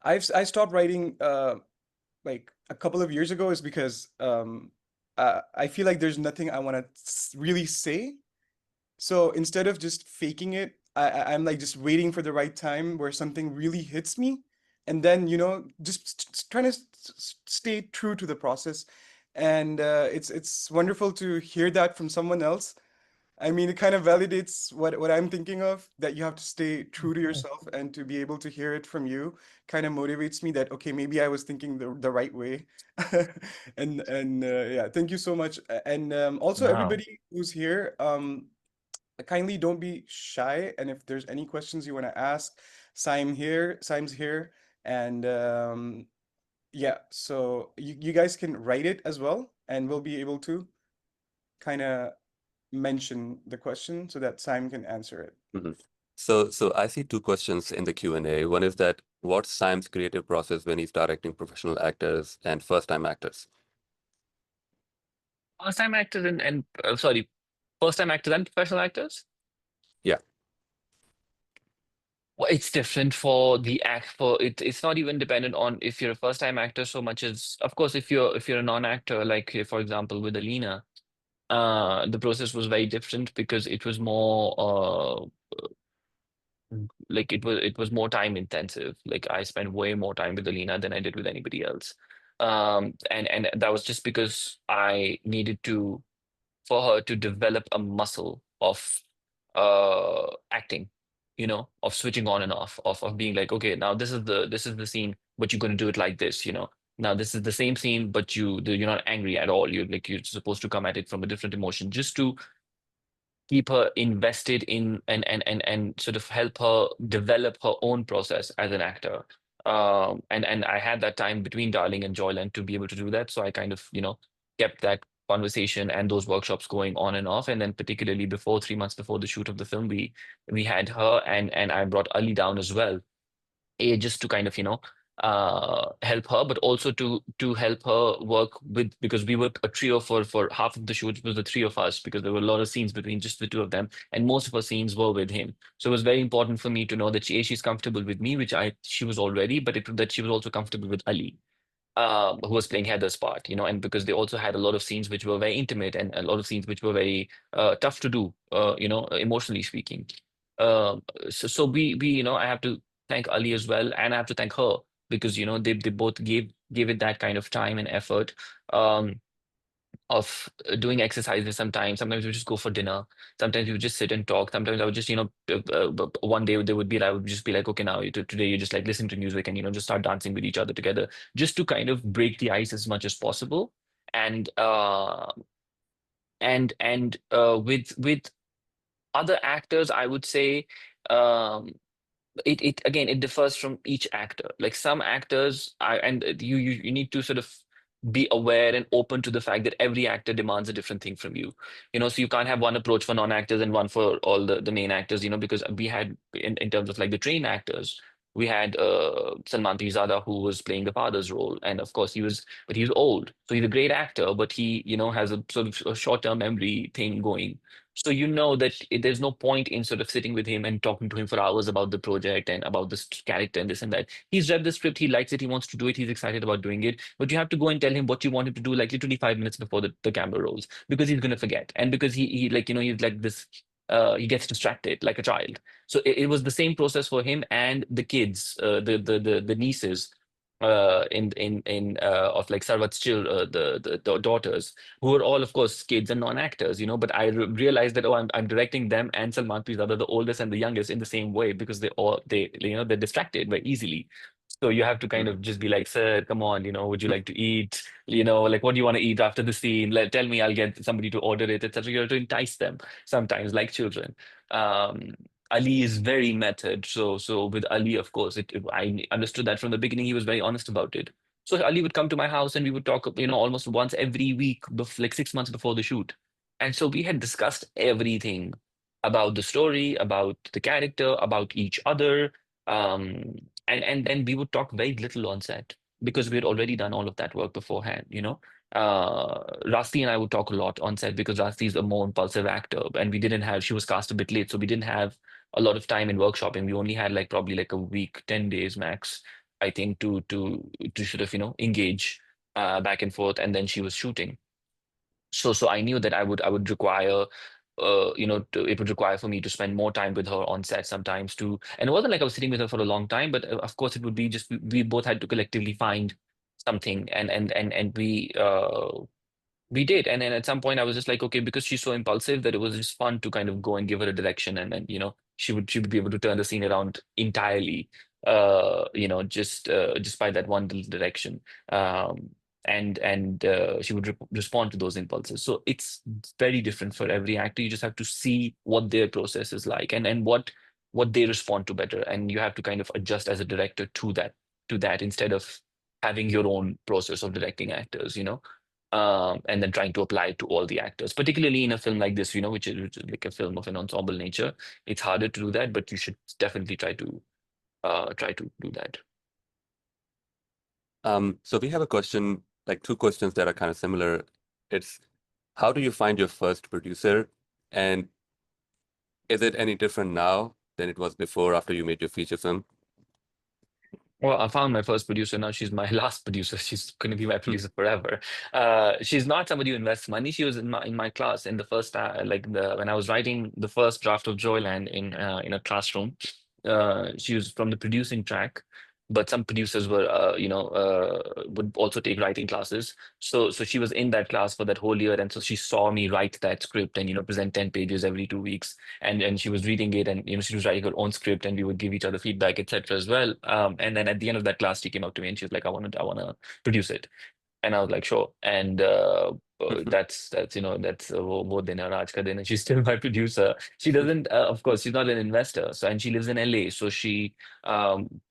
I stopped writing like a couple of years ago is because I feel like there's nothing I want to really say, so instead of just faking it, I'm like just waiting for the right time where something really hits me, and then just trying to stay true to the process. And it's wonderful to hear that from someone else. I mean, it kind of validates what I'm thinking of, that you have to stay true to yourself, and to be able to hear it from you kind of motivates me that, okay, maybe I was thinking the right way. And yeah, thank you so much. And also Wow. everybody who's here, kindly don't be shy. And if there's any questions you want to ask, Saim's here. And yeah, so you guys can write it as well, and we'll be able to kind of mention the question so that Saim can answer it. Mhm. So I see two questions in the Q&A. One is that what's Sam's creative process when he's directing professional actors and first-time actors? First time actors and sorry, first time actors and professional actors? Yeah. Well, it's different for the act for it. It's not even dependent on if you're a first time actor so much as, of course, if you're a non-actor, like for example with Alina, the process was very different because it was more like it was more time intensive. Like I spent way more time with Alina than I did with anybody else. And that was just because I needed to for her to develop a muscle of acting, of switching on and off, of being like, okay, now this is the scene, but you're going to do it like this. Now this is the same scene, but you're not angry at all. You're supposed to come at it from a different emotion, just to keep her invested in and sort of help her develop her own process as an actor. And I had that time between Darling and Joyland to be able to do that. So I kind of, kept that conversation and those workshops going on and off. And then particularly before 3 months before the shoot of the film, we had her and I brought Ali down as well, just to kind of help her, but also to help her work with, because we were a trio for half of the shoot. It was the three of us because there were a lot of scenes between just the two of them, and most of her scenes were with him. So it was very important for me to know that she's comfortable with me, which she was already, but that she was also comfortable with Ali, who was playing Heather's part, and because they also had a lot of scenes which were very intimate and a lot of scenes which were very tough to do, emotionally speaking. So we, I have to thank Ali as well, and I have to thank her because they both gave it that kind of time and effort. Um, of doing exercises sometimes. Sometimes we just go for dinner. Sometimes we would just sit and talk. Sometimes I would just, one day they would be, I would just be like, okay, now today you just like listen to music and, just start dancing with each other together, just to kind of break the ice as much as possible. And, with other actors, I would say, um, it again, it differs from each actor. Like some actors, you need to sort of be aware and open to the fact that every actor demands a different thing from you. So you can't have one approach for non-actors and one for all the main actors. Because we had, in terms of like the trained actors, we had Salman Pirzada, who was playing the father's role, and of course but he was old, so he's a great actor, but he has a sort of a short-term memory thing going. So that there's no point in sort of sitting with him and talking to him for hours about the project and about this character and this and that. He's read the script, he likes it, he wants to do it, he's excited about doing it. But you have to go and tell him what you want him to do, like literally 5 minutes before the camera rolls, because he's gonna forget. And because he like, he's like this, he gets distracted like a child. So it was the same process for him and the kids, the nieces. of like Sarwat's the daughters, who are all of course kids and non-actors, but I realized that, oh, I'm directing them and Salman Pirzada, the oldest and the youngest, in the same way, because they're distracted very easily. So you have to kind of just be like, sir, come on, would you like to eat? Like, what do you want to eat after the scene? Tell me, I'll get somebody to order it, etc. You have to entice them sometimes, like children. Um, Ali is very method. So with Ali, of course, I understood that from the beginning. He was very honest about it. So Ali would come to my house and we would talk, almost once every week, like 6 months before the shoot. And so we had discussed everything about the story, about the character, about each other. Um, and then we would talk very little on set because we had already done all of that work beforehand. Rasti and I would talk a lot on set because Rasti is a more impulsive actor, and she was cast a bit late, so we didn't have a lot of time in workshopping. We only had like probably like a week, 10 days max, I think, to sort of, engage back and forth. And then she was shooting. So I knew that I would require it would require for me to spend more time with her on set sometimes too. And it wasn't like I was sitting with her for a long time, but of course it would be just we both had to collectively find something, and we did. And then at some point I was just like, okay, because she's so impulsive, that it was just fun to kind of go and give her a direction, and then she would be able to turn the scene around entirely, just by that one little direction. And she would respond to those impulses. So it's very different for every actor. You just have to see what their process is like, and what they respond to better, and you have to kind of adjust as a director to that instead of having your own process of directing actors. And then trying to apply it to all the actors, particularly in a film like this, which is like a film of an ensemble nature. It's harder to do that, but you should definitely try to do that. So we have a question, like two questions that are kind of similar. It's how do you find your first producer, and is it any different now than it was before after you made your feature film? Well, I found my first producer. Now she's my last producer. She's going to be my Hmm. producer forever. She's not somebody who invests money. She was in my class in the first like the when I was writing the first draft of Joyland in a classroom. She was from the producing track, but some producers would also take writing classes. So she was in that class for that whole year, and so she saw me write that script and present 10 pages every 2 weeks, and she was reading it, and she was writing her own script, and we would give each other feedback, etc. as well. And then at the end of that class, she came up to me and she was like, I want to produce it. And I was like, sure. And that's wo din hai, Raj ka din hai. She's still my producer. She doesn't, of course, she's not an investor. So, and she lives in LA. So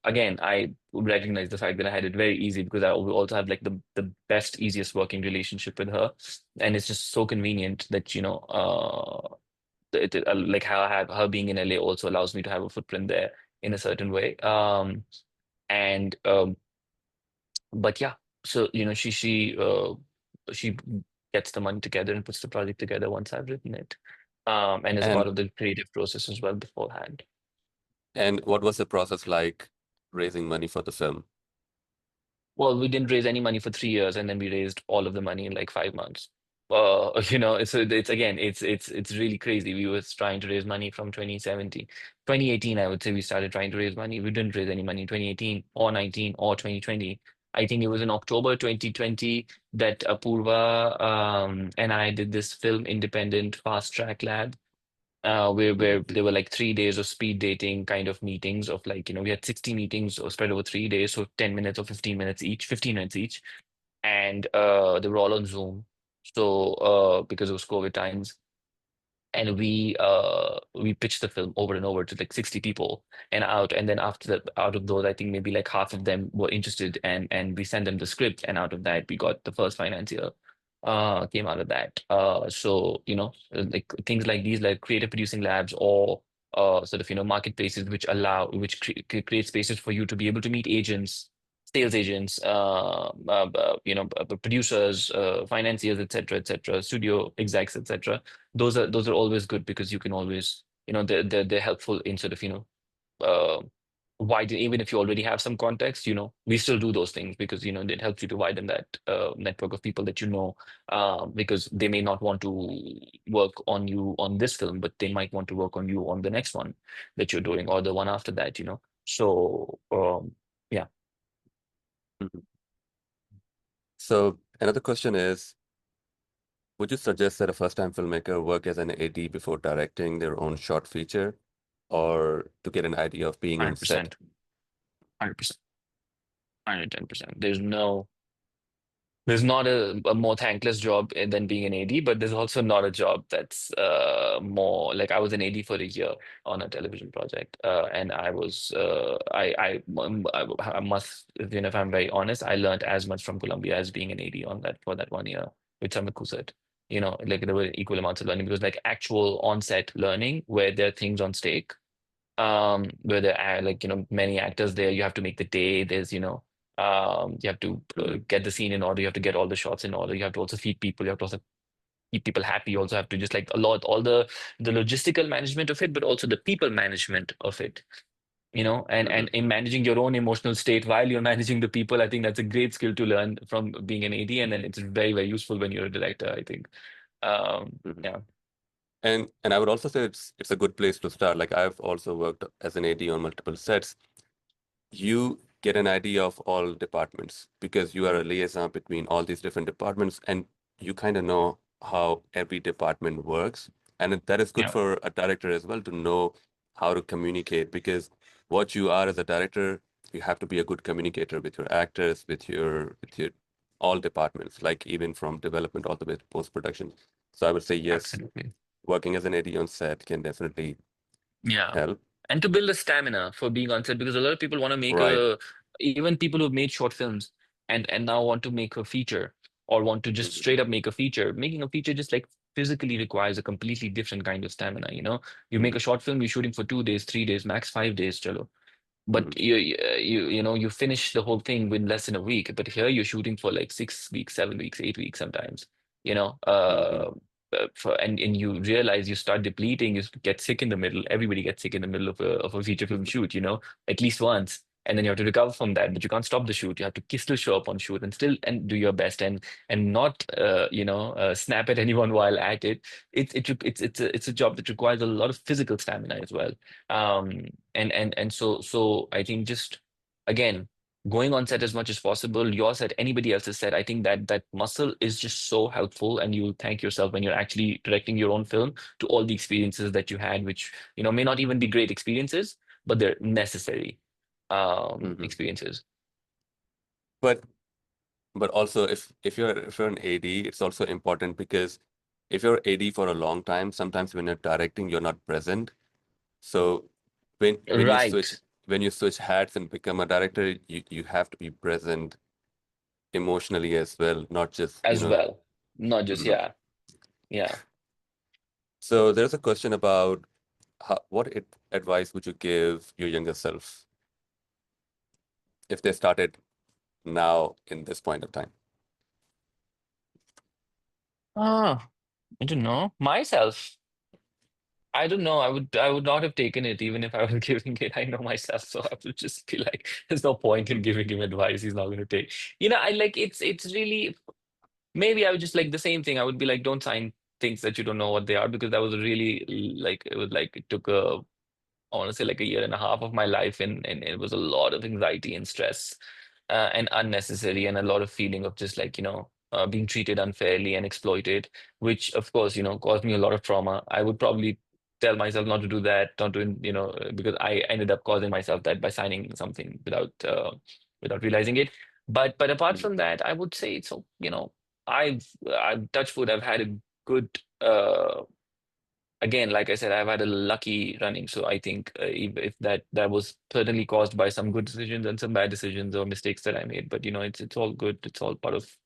again, I would recognize the fact that I had it very easy because I also have like the best, easiest working relationship with her. And it's just so convenient that, like how I have her being in LA also allows me to have a footprint there in a certain way. And But yeah, so she gets the money together and puts the project together once I've written it, and is a part And of the creative process as well beforehand. and what was the process like raising money for the film? Well, we didn't raise any money for 3 years, and then we raised all of the money in like 5 months. It's again, it's really crazy. We was trying to raise money from 2017, 2018. I would say we started trying to raise money. We didn't raise any money in 2018 or 19 or 2020. I think it was in October 2020 that Apurva and I did this film independent fast track lab, where there were like 3 days of speed dating kind of meetings of like, we had 60 meetings spread over 3 days, so 10 minutes or 15 minutes each, 15 minutes each. And they were all on Zoom. So because it was COVID times, and we pitched the film over and over to like 60 people and then after that, out of those, I think maybe like half of them were interested, and we sent them the script, and out of that we got the first financier came out of that. Like things like these, like creative producing labs, or sort of marketplaces which create spaces for you to be able to meet agents, sales agents, producers, financiers, etc., studio execs, etc. Those are always good because you can always, they're helpful in sort of, uh, widen, even if you already have some context, we still do those things because, it helps you to widen that network of people that because they may not want to work on you on this film, but they might want to work on you on the next one that you're doing or the one after that. So, yeah. Mhm. So another question is, would you suggest that a first-time filmmaker work as an AD before directing their own short feature, or to get an idea of being on set? 100%, 100%, 110%. There's not a more thankless job than being an AD, but there's also not a job that's more like I was an AD for a year on a television project, and I was I must, if I'm very honest, I learned as much from Colombia as being an AD on that for that 1 year with Samakusat. Like there were equal amounts of learning because like actual on-set learning where there are things on stake, where there are like many actors there. You have to make the day. There's you have to Mhm. get the scene in order. You have to get all the shots in order. You have to also feed people. You have to also keep people happy. You also have to just like a lot all the logistical management of it, but also the people management of it. And Mhm. in managing your own emotional state while you're managing the people, I think that's a great skill to learn from being an AD, and then it's very, very useful when you're a director, I think. Mhm. Yeah. And I would also say it's a good place to start. Like I've also worked as an AD on multiple sets. You get an idea of all departments because you are a liaison between all these different departments, and you kind of know how every department works. And that is good Yeah. for a director as well to know how to communicate, because what you are as a director, you have to be a good communicator with your actors, with your all departments, like even from development all the way to post-production. So I would say yes, Absolutely. working as an AD on set can definitely Yeah. help. And to build a stamina for being on set, because a lot of people want to make Right. even people who've made short films and now want to make a feature or want to just Mhm. straight up make a feature. Making a feature just like physically requires a completely different kind of stamina. You make a Mhm. short film, you're shooting for 2 days, 3 days, max 5 days, chalo. But Mhm. you finish the whole thing with less than a week. But here you're shooting for like 6 weeks, 7 weeks, 8 weeks sometimes. You know, Mhm. uh, and you realize you start depleting. You get sick in the middle. Everybody gets sick in the middle of a feature film shoot. At least once. And then you have to recover from that, but you can't stop the shoot. You have to still show up on shoot and still and do your best and not snap at anyone while at it. It's a job that requires a lot of physical stamina as well. And so I think just again going on set as much as possible, your set, anybody else's set, I think that muscle is just so helpful, and you thank yourself when you're actually directing your own film to all the experiences that you had, which may not even be great experiences, but they're necessary Mhm. experiences. But also if you're an AD, it's also important because if you're AD for a long time, sometimes when you're directing, you're not present. So when you Right. switch hats and become a director, you have to be present emotionally as well, not just, As well, not just, Mhm. yeah. Yeah. So there's a question about what advice would you give your younger self if they started now in this point of time? Ah, I don't know. Myself, I don't know. I would not have taken it even if I was giving it. I know myself, so I would just be like, there's no point in Mhm. giving him advice. He's not going to take. I like it's really maybe I would just like the same thing. I would be like, don't sign things that you don't know what they are, because that was really like it was like it took I want to say like a year and a half of my life, and it was a lot of anxiety and stress, and unnecessary, and a lot of feeling of just like being treated unfairly and exploited, which of course caused me a lot of trauma. I would probably tell myself not to do that, not to because I ended up causing myself that by signing something without realizing it. But apart Mhm. from that, I would say so. I've touched wood. I've had a good. Again, like I said, I've had a lucky running. So I think if that was certainly caused by some good decisions and some bad decisions or mistakes that I made, but it's all good. It's all part of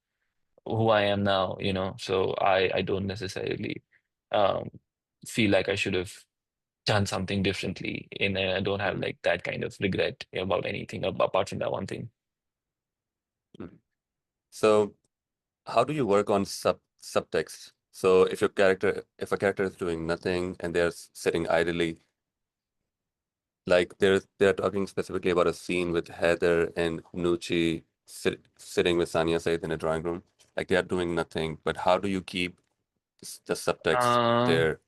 who I am now. So I don't necessarily um, feel like I should have done something differently, and I don't have Mhm. like that kind of regret about anything apart from that one thing. Mhm. So how do you work on subtext? So if a character is doing nothing and they're sitting idly, like they're talking specifically about a scene with Heather and Nucci sitting with Sanya Said in a drawing room, like they are doing nothing. But how do you keep the subtext Uh, there?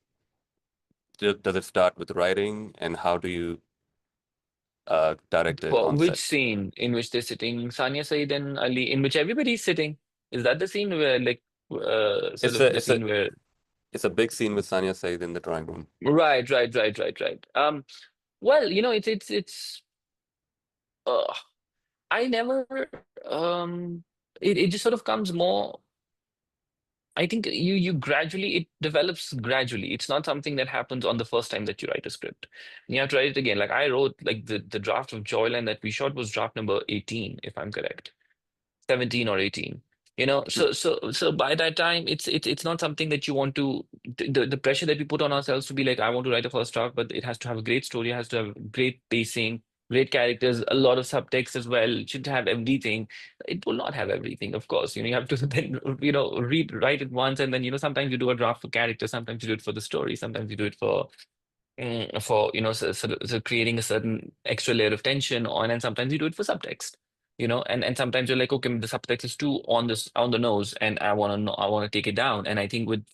Does it start with writing, and how do you directed For on which set. scene in which they're sitting, Sania Said and Ali, in which everybody's sitting? Is that the scene where like sort It's of a the it's a scene where it's a big scene with Sanya Said in the drawing room. right. Well, it's uh I never it just sort of comes more. I think you gradually it develops gradually. It's not something that happens on the first time that you write a script. You have to write it again. Like I wrote like the draft of Joyland that we shot was draft number 18, if I'm correct. 17 or 18. Mm, So by that time it's not something that you want to the pressure that we put on ourselves to be like I want to write a first draft, but it has to have a great story, it has to have great pacing, great characters, a lot of subtext as well. It should have everything. It will not have everything, of course. You have to then write it once, and then sometimes you do a draft for character, sometimes you do it for the story, sometimes you do it for so creating a certain extra layer of tension on, and sometimes you do it for subtext, and sometimes you're like, okay, the subtext is too on the nose, and I want to take it down. And I think with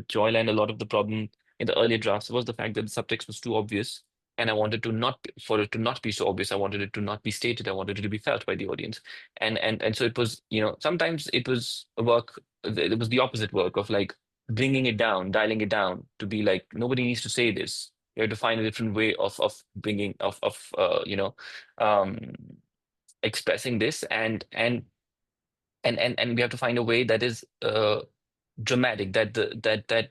Joyland, a lot of the problem in the earlier drafts was the fact that the subtext was too obvious, and I wanted to not for it to not be so obvious. I wanted it to not be stated. I wanted it to be felt by the audience, and so it was, sometimes it was a work. It was the opposite work of like bringing it down, dialing it down to be like nobody needs to say this. You have to find a different way of bringing of um expressing this, and we have to find a way that is dramatic, that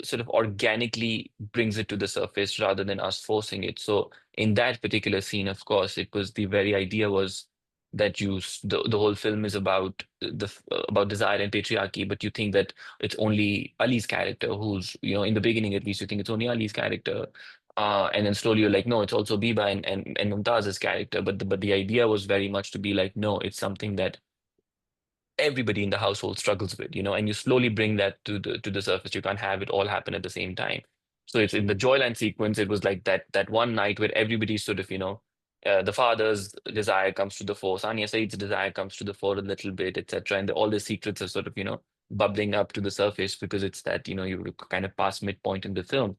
sort of organically brings it to the surface rather than us forcing it. So in that particular scene, of course, it was the very idea was that the whole film is about about desire and patriarchy, but you think that it's only Ali's character who's, in the beginning at least, you think it's only Ali's character. And then slowly you're like, no, it's also Biba and Mumtaz's character. But the idea was very much to be like, no, it's something that everybody in the household struggles with, and you slowly bring that to the surface. You can't have it all happen at the same time. So it's in the Joyland sequence, it was like that one night where everybody sort of, the father's desire comes to the fore, Sania Said's desire comes to the fore a little bit, etc. And all the secrets are sort of, bubbling up to the surface because it's that, you kind of past midpoint in the film.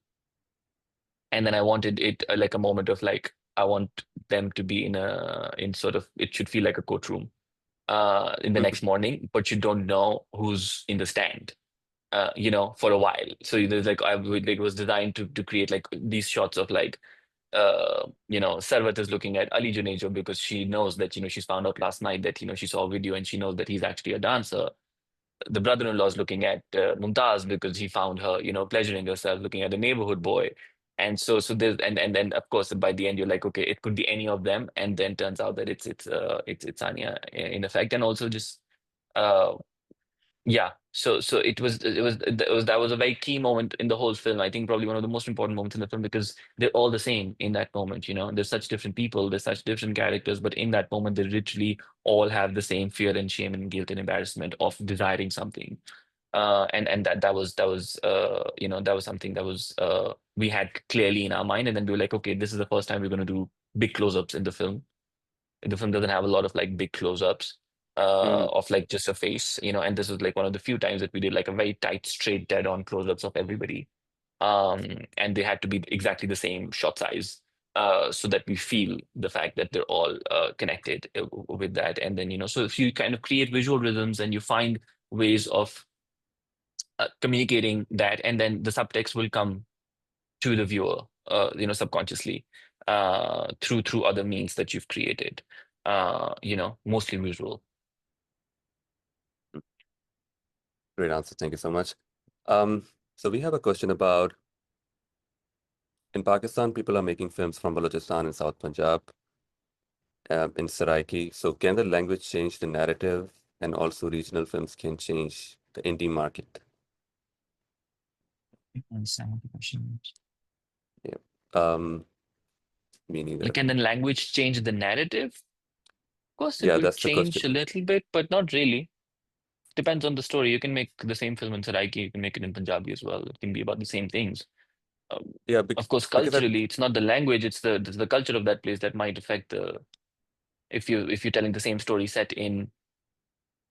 And then I wanted it like a moment of like, I want them to be in sort of, it should feel like a courtroom in the mhm. next morning, but you don't know who's in the stand, for a while. So there's like it was designed to create like these shots of like Sarwat is looking at Ali Junejo because she knows that she's found out last night that she saw a video and she knows that he's actually a dancer. The brother-in-law is looking at Mumtaz because he found her, pleasuring herself, looking at the neighborhood boy. And so there's and then of course by the end you're like, okay, it could be any of them, and then turns out that it's Anya in effect, and also just uh yeah. So that was a very key moment in the whole film. I think probably one of the most important moments in the film because they're all the same in that moment. There's such different people, there's such different characters, but in that moment they literally all have the same fear and shame and guilt and embarrassment of desiring something. And that was something that was we had clearly in our mind, and then we were like, okay, this is the first time we're going to do big close-ups in the film. The film doesn't have a lot of like big close-ups Mm, of like just a face, and this was like one of the few times that we did like a very tight, straight, dead-on close-ups of everybody. And they had to be exactly the same shot size, so that we feel the fact that they're all connected with that. And then, so if you kind of create visual rhythms and you find ways of communicating that, and then the subtext will come to the viewer, subconsciously, through other means that you've created, mostly visual. great answer. Thank you so much. Um, so we have a question about in Pakistan, people are making films from Balochistan and South Punjab, in Saraiki. So can the language change the narrative, and also regional films can change the indie market? Understand the question. Yeah. Me neither. Like, and then language change the narrative? Of course, it Yeah, will that's the change question. a little bit, but not really. Depends on the story. You can make the same film in Saraiki, you can make it in Punjabi as well. It can be about the same things. Yeah, Of course, because I culturally, it's not the language; it's the culture of that place that might affect the. If you're telling the same story set in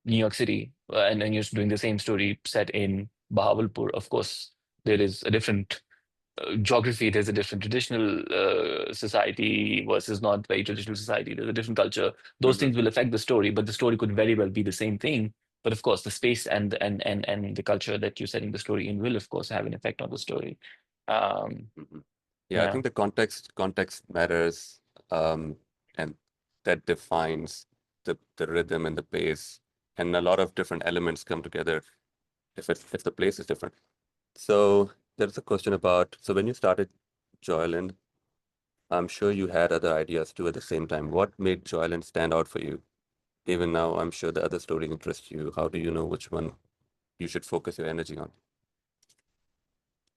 New York City, and then you're doing the same story set in Bahawalpur, of course, there is a different geography, there's a different traditional society versus not very traditional society. There's a different culture. Those Hmm. things will affect the story, but the story could very well be the same thing. But of course, the space and the culture that you're setting the story in will, of course, have an effect on the story. Um, Hmm. Yeah, I yeah. think the context matters, and that defines the rhythm and the pace, and a lot of different elements come together if the place is different. So there's a question about, so when you started Joyland, I'm sure you had other ideas too at the same time. What made Joyland stand out for you? Even now, I'm sure the other stories interest you. How do you know which one you should focus your energy on?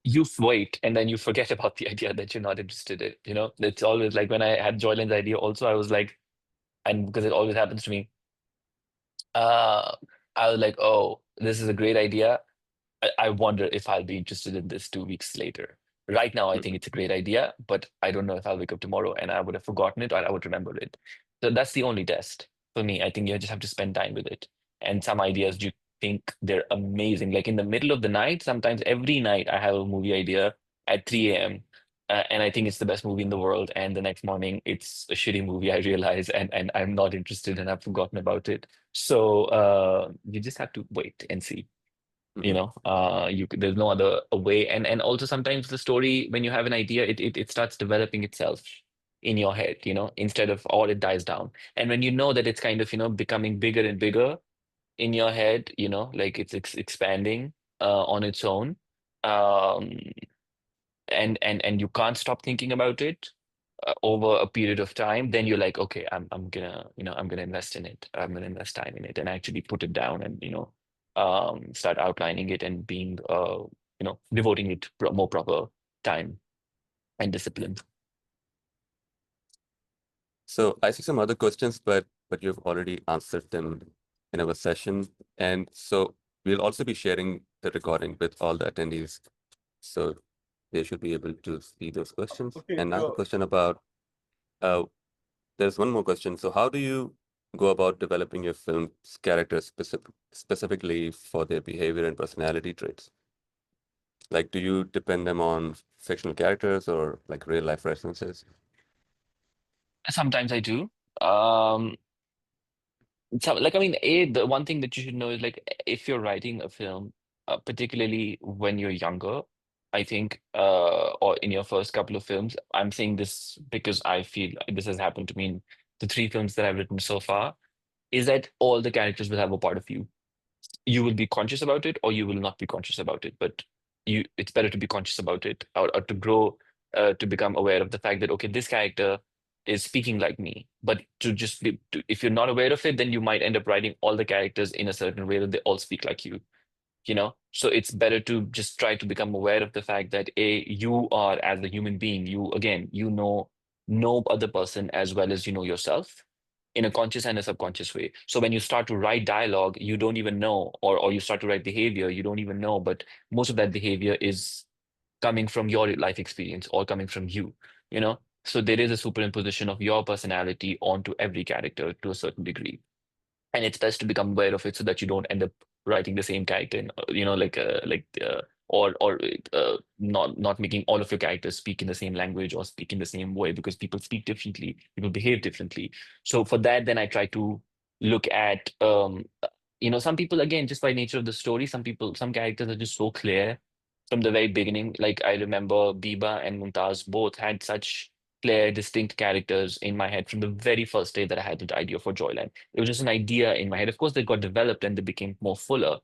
You wait and then you forget about the idea that you're not interested in. It's always like when I had Joyland's idea also, I was like, and because it always happens to me, uh, I was like, oh, this is a great idea. I wonder if I'll be interested in this 2 weeks later. Right now, I think Hmm. it's a great idea, but I don't know if I'll wake up tomorrow and I would have forgotten it or I would remember it. So that's the only test for me. I think you just have to spend time with it. And some ideas you think they're amazing. Like in the middle of the night, sometimes every night I have a movie idea at 3 a.m. And I think it's the best movie in the world. And the next morning, it's a shitty movie, I realize, and I'm not interested and I've forgotten about it. So you just have to wait and see. Hmm. There's no other way, and also sometimes the story, when you have an idea, it starts developing itself in your head, instead of, or it dies down. And when you know that it's kind of becoming bigger and bigger in your head, like it's expanding on its own, um and you can't stop thinking about it over a period of time, then you're like, okay, I'm gonna invest in it. I'm gonna invest time in it and actually put it down and start outlining it and being devoting it more proper time and discipline. So I see some other questions, but you've already answered them in our session. And so we'll also be sharing the recording with all the attendees. So they should be able to see those questions. Okay, And I have a so question about, uh, there's one more question. So how do you go about developing your film's characters specifically for their behavior and personality traits? Like, do you depend them on fictional characters or like real life references? Sometimes I do. Um, like, I mean, the one thing that you should know is, like, if you're writing a film, particularly when you're younger, I think, or in your first couple of films, I'm saying this because I feel like this has happened to me in the 3 films that I've written so far, is that all the characters will have a part of you. You will be conscious about it or you will not be conscious about it, but it's better to be conscious about it, or to grow, to become aware of the fact that, okay, this character is speaking like me. But if you're not aware of it, then you might end up writing all the characters in a certain way that they all speak like you. So it's better to just try to become aware of the fact that, you are, as a human being, you, again, no other person as well as you know yourself, in a conscious and a subconscious way. So when you start to write dialogue, you don't even know, or you start to write behavior, you don't even know, but most of that behavior is coming from your life experience or coming from you. So there is a superimposition of your personality onto every character to a certain degree, and it's best to become aware of it so that you don't end up writing the same character in, or not making all of your characters speak in the same language or speak in the same way, because people speak differently, people behave differently. So for that, then I try to look at, some people, again, just by nature of the story, some characters are just so clear from the very beginning. Like, I remember Biba and Mumtaz both had such clear, distinct characters in my head from the very first day that I had the idea for Joyland. It was just an idea in my head. Of course, they got developed and they became more fuller,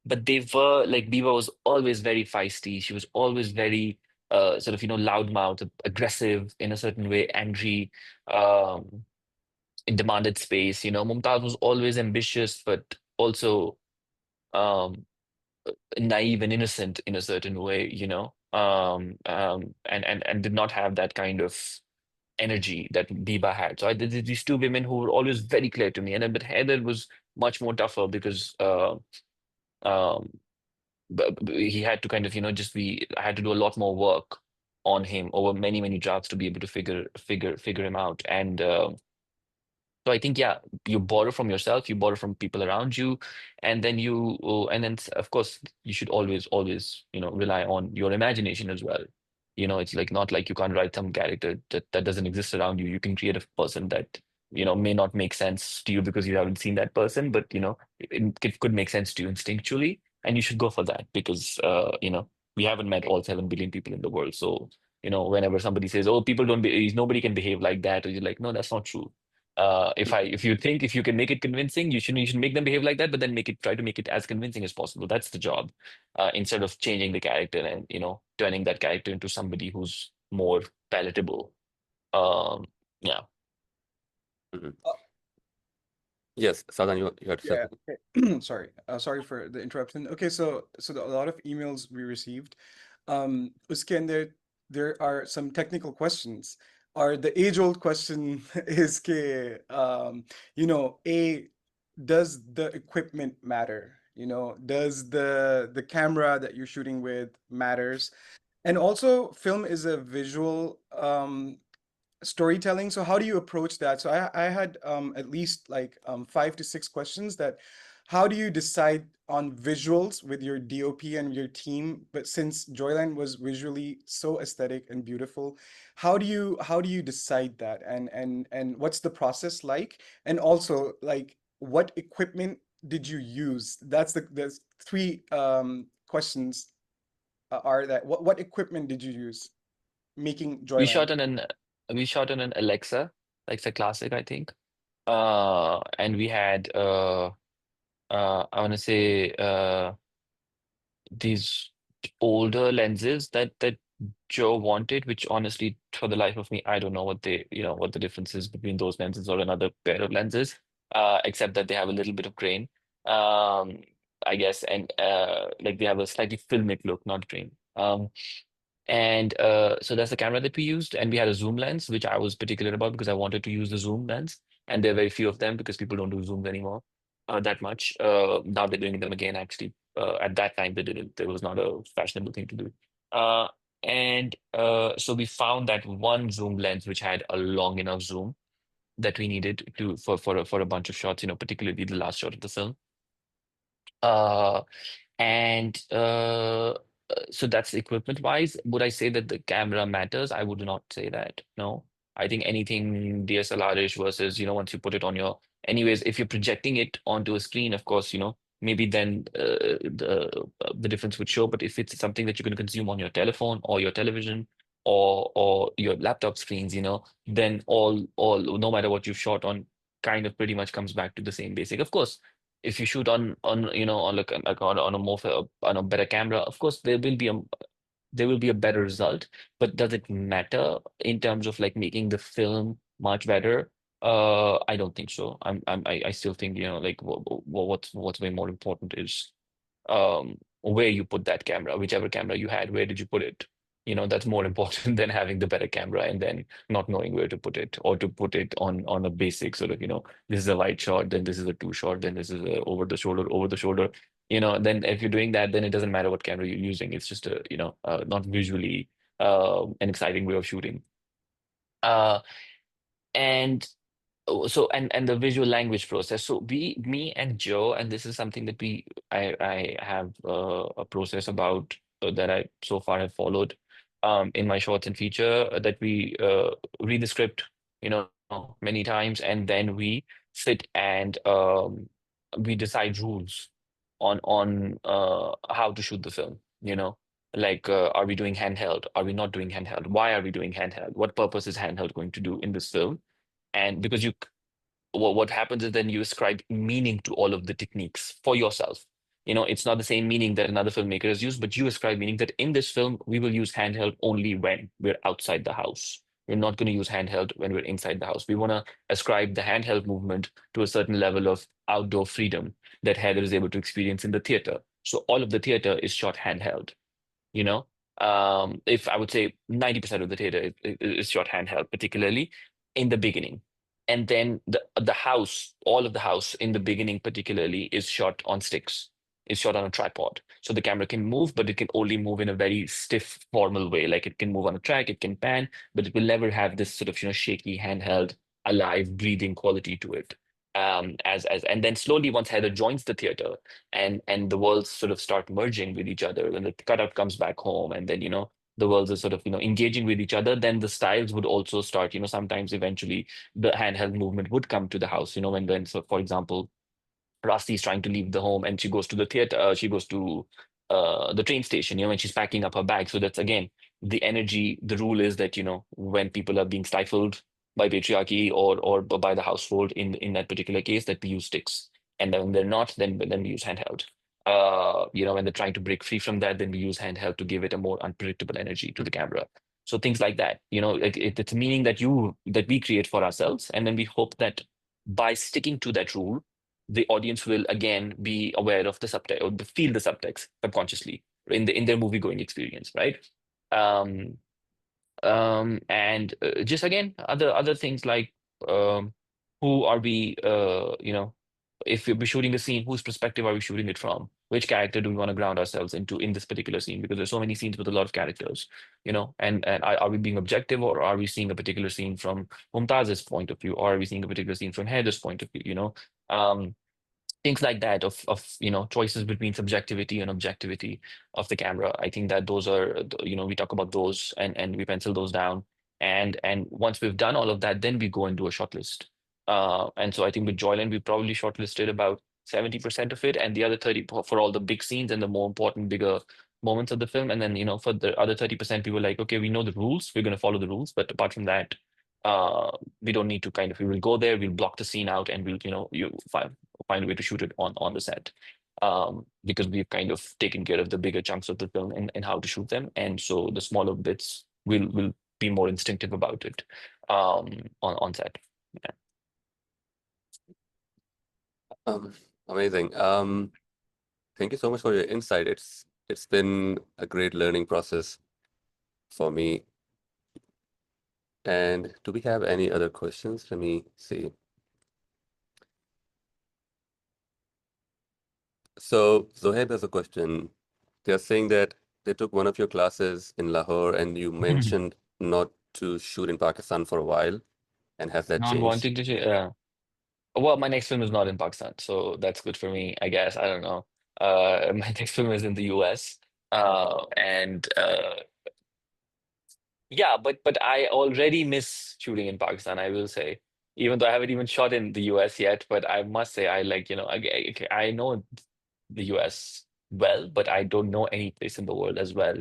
but they were like, Biba was always very feisty. She was always very sort of, loudmouth, aggressive in a certain way, angry, um, it demanded space. Mumtaz was always ambitious, but also um, naive and innocent in a certain way, and did not have that kind of energy that Biba had. So I did these two women who were always very clear to me, and then but Heather was much more tougher because um, he had to kind of just be. I had to do a lot more work on him over many drafts to be able to figure him out. And so I think, yeah, you borrow from yourself, you borrow from people around you, and then of course, you should always rely on your imagination as well. It's like not like you can't write some character that doesn't exist around you. You can create a person that, may not make sense to you because you haven't seen that person, but it could make sense to you instinctually, and you should go for that because we haven't met all 7 billion people in the world. So, whenever somebody says, "Oh, people don't be, nobody can behave like that," or you're like, "No, that's not true." If you think if you can make it convincing, you should make them behave like that, but then try to make it as convincing as possible. That's the job, instead of changing the character and turning that character into somebody who's more palatable. Um, yeah. Mhm. Uh, Yes, Sadan, you had said yeah. something. Okay. Sorry. Sorry for the interruption. Okay, so a lot of emails we received. Uske, there are some technical questions. Are the age-old question is ke, does the equipment matter? Does the camera that you're shooting with matters? And also, film is a visual storytelling. So how do you approach that? So I had at least like 5 to 6 questions that how do you decide on visuals with your DOP and your team? But since Joyland was visually so aesthetic and beautiful, how do you decide that? And what's the process like? And also like what equipment did you use? There's three questions are that what equipment did you use making We Joyland? shot on an we shot on an Alexa, like it's a classic, I think. And we had I want to say these older lenses that Joe wanted, which honestly, for the life of me, I don't know what the difference is between those lenses or another pair of lenses, except that they have a little bit of grain, um, I guess, and like they have a slightly filmic look, not grain. And so that's the camera that we used, and we had a zoom lens, which I was particular about because I wanted to use the zoom lens, and there are very few of them because people don't do zooms anymore that much. Now they're doing them again, actually. At that time, they didn't. It was not a fashionable thing to do. Uh, and so we found that one zoom lens which had a long enough zoom that we needed to for a bunch of shots, particularly the last shot of the film. Uh, and so that's equipment wise. Would I say that the camera matters? I would not say that. No. I think anything DSLR-ish versus, once you put it on anyways, if you're projecting it onto a screen, of course, maybe then the difference would show. But if it's something that you're going to consume on your telephone or your television or your laptop screens, then all no matter what you've shot on, kind of pretty much comes back to the same basic. Of course, if you shoot on like on a on a better camera, of course there will be a better result. But does it matter in terms of like making the film much better? I don't think so. I still think like what's way more important is where you put that camera, whichever camera you had, where did you put it? That's more important than having the better camera and then not knowing where to put it, or to put it on a basic sort of, this is a wide shot, then this is a two shot, then this is a over the shoulder. Then if you're doing that, then it doesn't matter what camera you're using. It's just a, not visually an exciting way of shooting. Uh, and so and the visual language process. So me and Joe, and this is something that I have a process about that I so far have followed in my shorts and feature, that we read the script, many times, and then we sit and we decide rules on how to shoot the film. Like, are we doing handheld? Are we not doing handheld? Why are we doing handheld? What purpose is handheld going to do in this film? And because what happens is then you ascribe meaning to all of the techniques for yourself. It's not the same meaning that another filmmaker has used, but you ascribe meaning that in this film we will use handheld only when we're outside the house. We're not going to use handheld when we're inside the house. We want to ascribe the handheld movement to a certain level of outdoor freedom that Heather is able to experience in the theater. So all of the theater is shot handheld. you know if I would say 90% of the theater is shot handheld, particularly in the beginning. And then the house, all of the house in the beginning particularly, is shot on sticks, is shot on a tripod, so the camera can move, but it can only move in a very stiff formal way. Like, it can move on a track, it can pan, but it will never have this sort of shaky handheld, alive, breathing quality to it. As And then slowly, once Heather joins the theater, and the worlds sort of start merging with each other, when the cutout comes back home, and then the worlds are sort of, engaging with each other, then the styles would also start, sometimes eventually the handheld movement would come to the house, when, so for example, Rasti is trying to leave the home and she goes to the theater, she goes to the train station, when she's packing up her bag. So that's again the energy. The rule is that, when people are being stifled by patriarchy or by the household in that particular case, that we use sticks. And then when they're not, then we use handheld. When they're trying to break free from that, then we use handheld to give it a more unpredictable energy to the camera. So things like that, it's a meaning that we create for ourselves, and then we hope that by sticking to that rule, the audience will again be aware of the subtext, or feel the subtext subconsciously in their movie going experience, right? Um, and just again, other things like, um, who are we? If we're shooting a scene, whose perspective are we shooting it from? Which character do we want to ground ourselves into in this particular scene? Because there's so many scenes with a lot of characters, and are we being objective, or are we seeing a particular scene from Mumtaz's point of view, or are we seeing a particular scene from Haider's point of view? Things like that, of choices between subjectivity and objectivity of the camera. I think that those are we talk about those, and we pencil those down, and once we've done all of that, then we go and do a short list. And so I think with Joyland we probably shortlisted about 70% of it, and the other 30 for all the big scenes and the more important, bigger moments of the film. And then, for the other 30%, we were like, okay, we know the rules, we're going to follow the rules, but apart from that, uh we don't need to we will go there, we'll block the scene out, and we'll, you find a way to shoot it on the set, because we've kind of taken care of the bigger chunks of the film, and how to shoot them, and so the smaller bits will be more instinctive about it, on set. Yeah. Um, Amazing. Thank you so much for your insight. It's been a great learning process for me. And do we have any other questions? Let me see. So Zohaib has a question. They're saying that they took one of your classes in Lahore and you mentioned not to shoot in Pakistan for a while. And has that Not changed? wanting to well, my next film is not in Pakistan, so that's good for me, I guess. I don't know. My next film is in the US. And Yeah, but I already miss shooting in Pakistan, I will say. Even though I haven't even shot in the US yet, but I must say I like, I know the US well, but I don't know any place in the world as well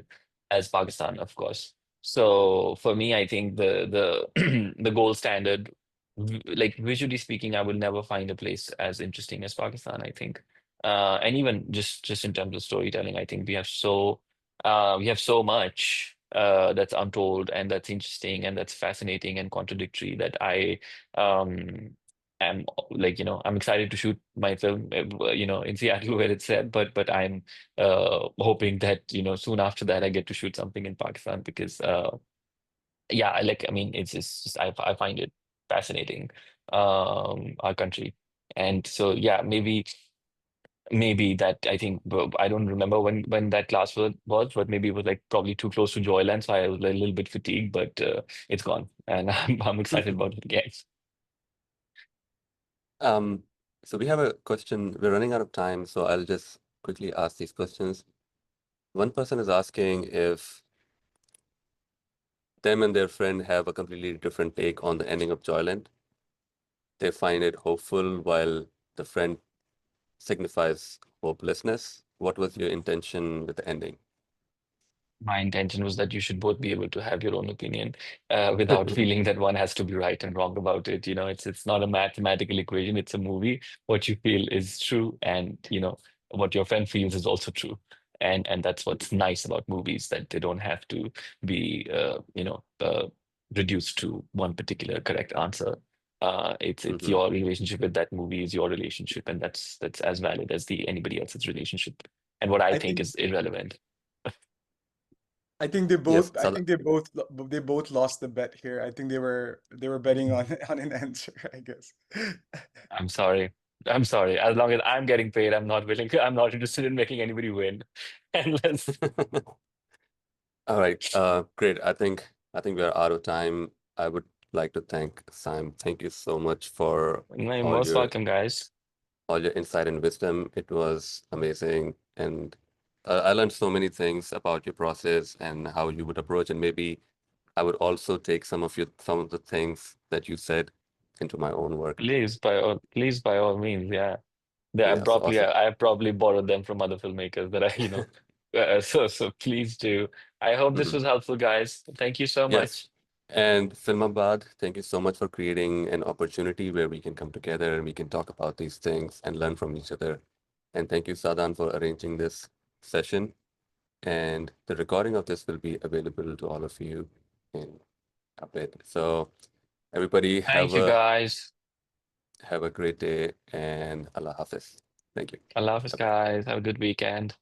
as Pakistan, of course. So for me, I think the the gold standard, like visually speaking, I will never find a place as interesting as Pakistan, I think. And even just in terms of storytelling, I think we have so much that's untold, and that's interesting, and that's fascinating and contradictory, that I um am like, I'm excited to shoot my film, in Seattle where it's set, but I'm hoping that, soon after that I get to shoot something in Pakistan, because yeah, I mean, it's just I find it fascinating, our country. And so yeah, maybe that, I think, I don't remember when that class was, but maybe it was like probably too close to Joyland, so I was a little bit fatigued, but it's gone, and I'm excited about it again. Um, so we have a question. We're running out of time, so I'll just quickly ask these questions. One person is asking if them and their friend have a completely different take on the ending of Joyland. They find it hopeful while the friend signifies hopelessness. What was your intention with the ending? My intention was that you should both be able to have your own opinion, without feeling that one has to be right and wrong about it. It's not a mathematical equation, it's a movie. What you feel is true, and what your friend feels is also true. And that's what's nice about movies, that they don't have to be reduced to one particular correct answer. It's Mhm. your relationship with that movie is your relationship, and that's as valid as the anybody else's relationship. And what I I think think is irrelevant. I think they Yes, both I think they both lost the bet here. I think they were betting on on an answer, I guess. I'm sorry. I'm sorry. As long as I'm getting paid, I'm not interested in making anybody win. Unless all right. Great. I think we are out of time. I would like to thank Sam. Thank you so much for you're all most your welcome, guys. all your insight and wisdom. It was amazing. And I learned so many things about your process and how you would approach, and maybe I would also take some of the things that you said into my own work. Please, by all means, yeah. Yeah, so awesome. I have probably borrowed them from other filmmakers that so please do. I hope this Mhm. was helpful, guys. Thank you so Yes. much. And Filmabad, thank you so much for creating an opportunity where we can come together and we can talk about these things and learn from each other. And thank you, Sadan, for arranging this session. And the recording of this will be available to all of you in a bit. So everybody Thank you, guys. have a great day and Allah Hafiz. Thank you. Allah Hafiz, Bye-bye. guys. Have a good weekend.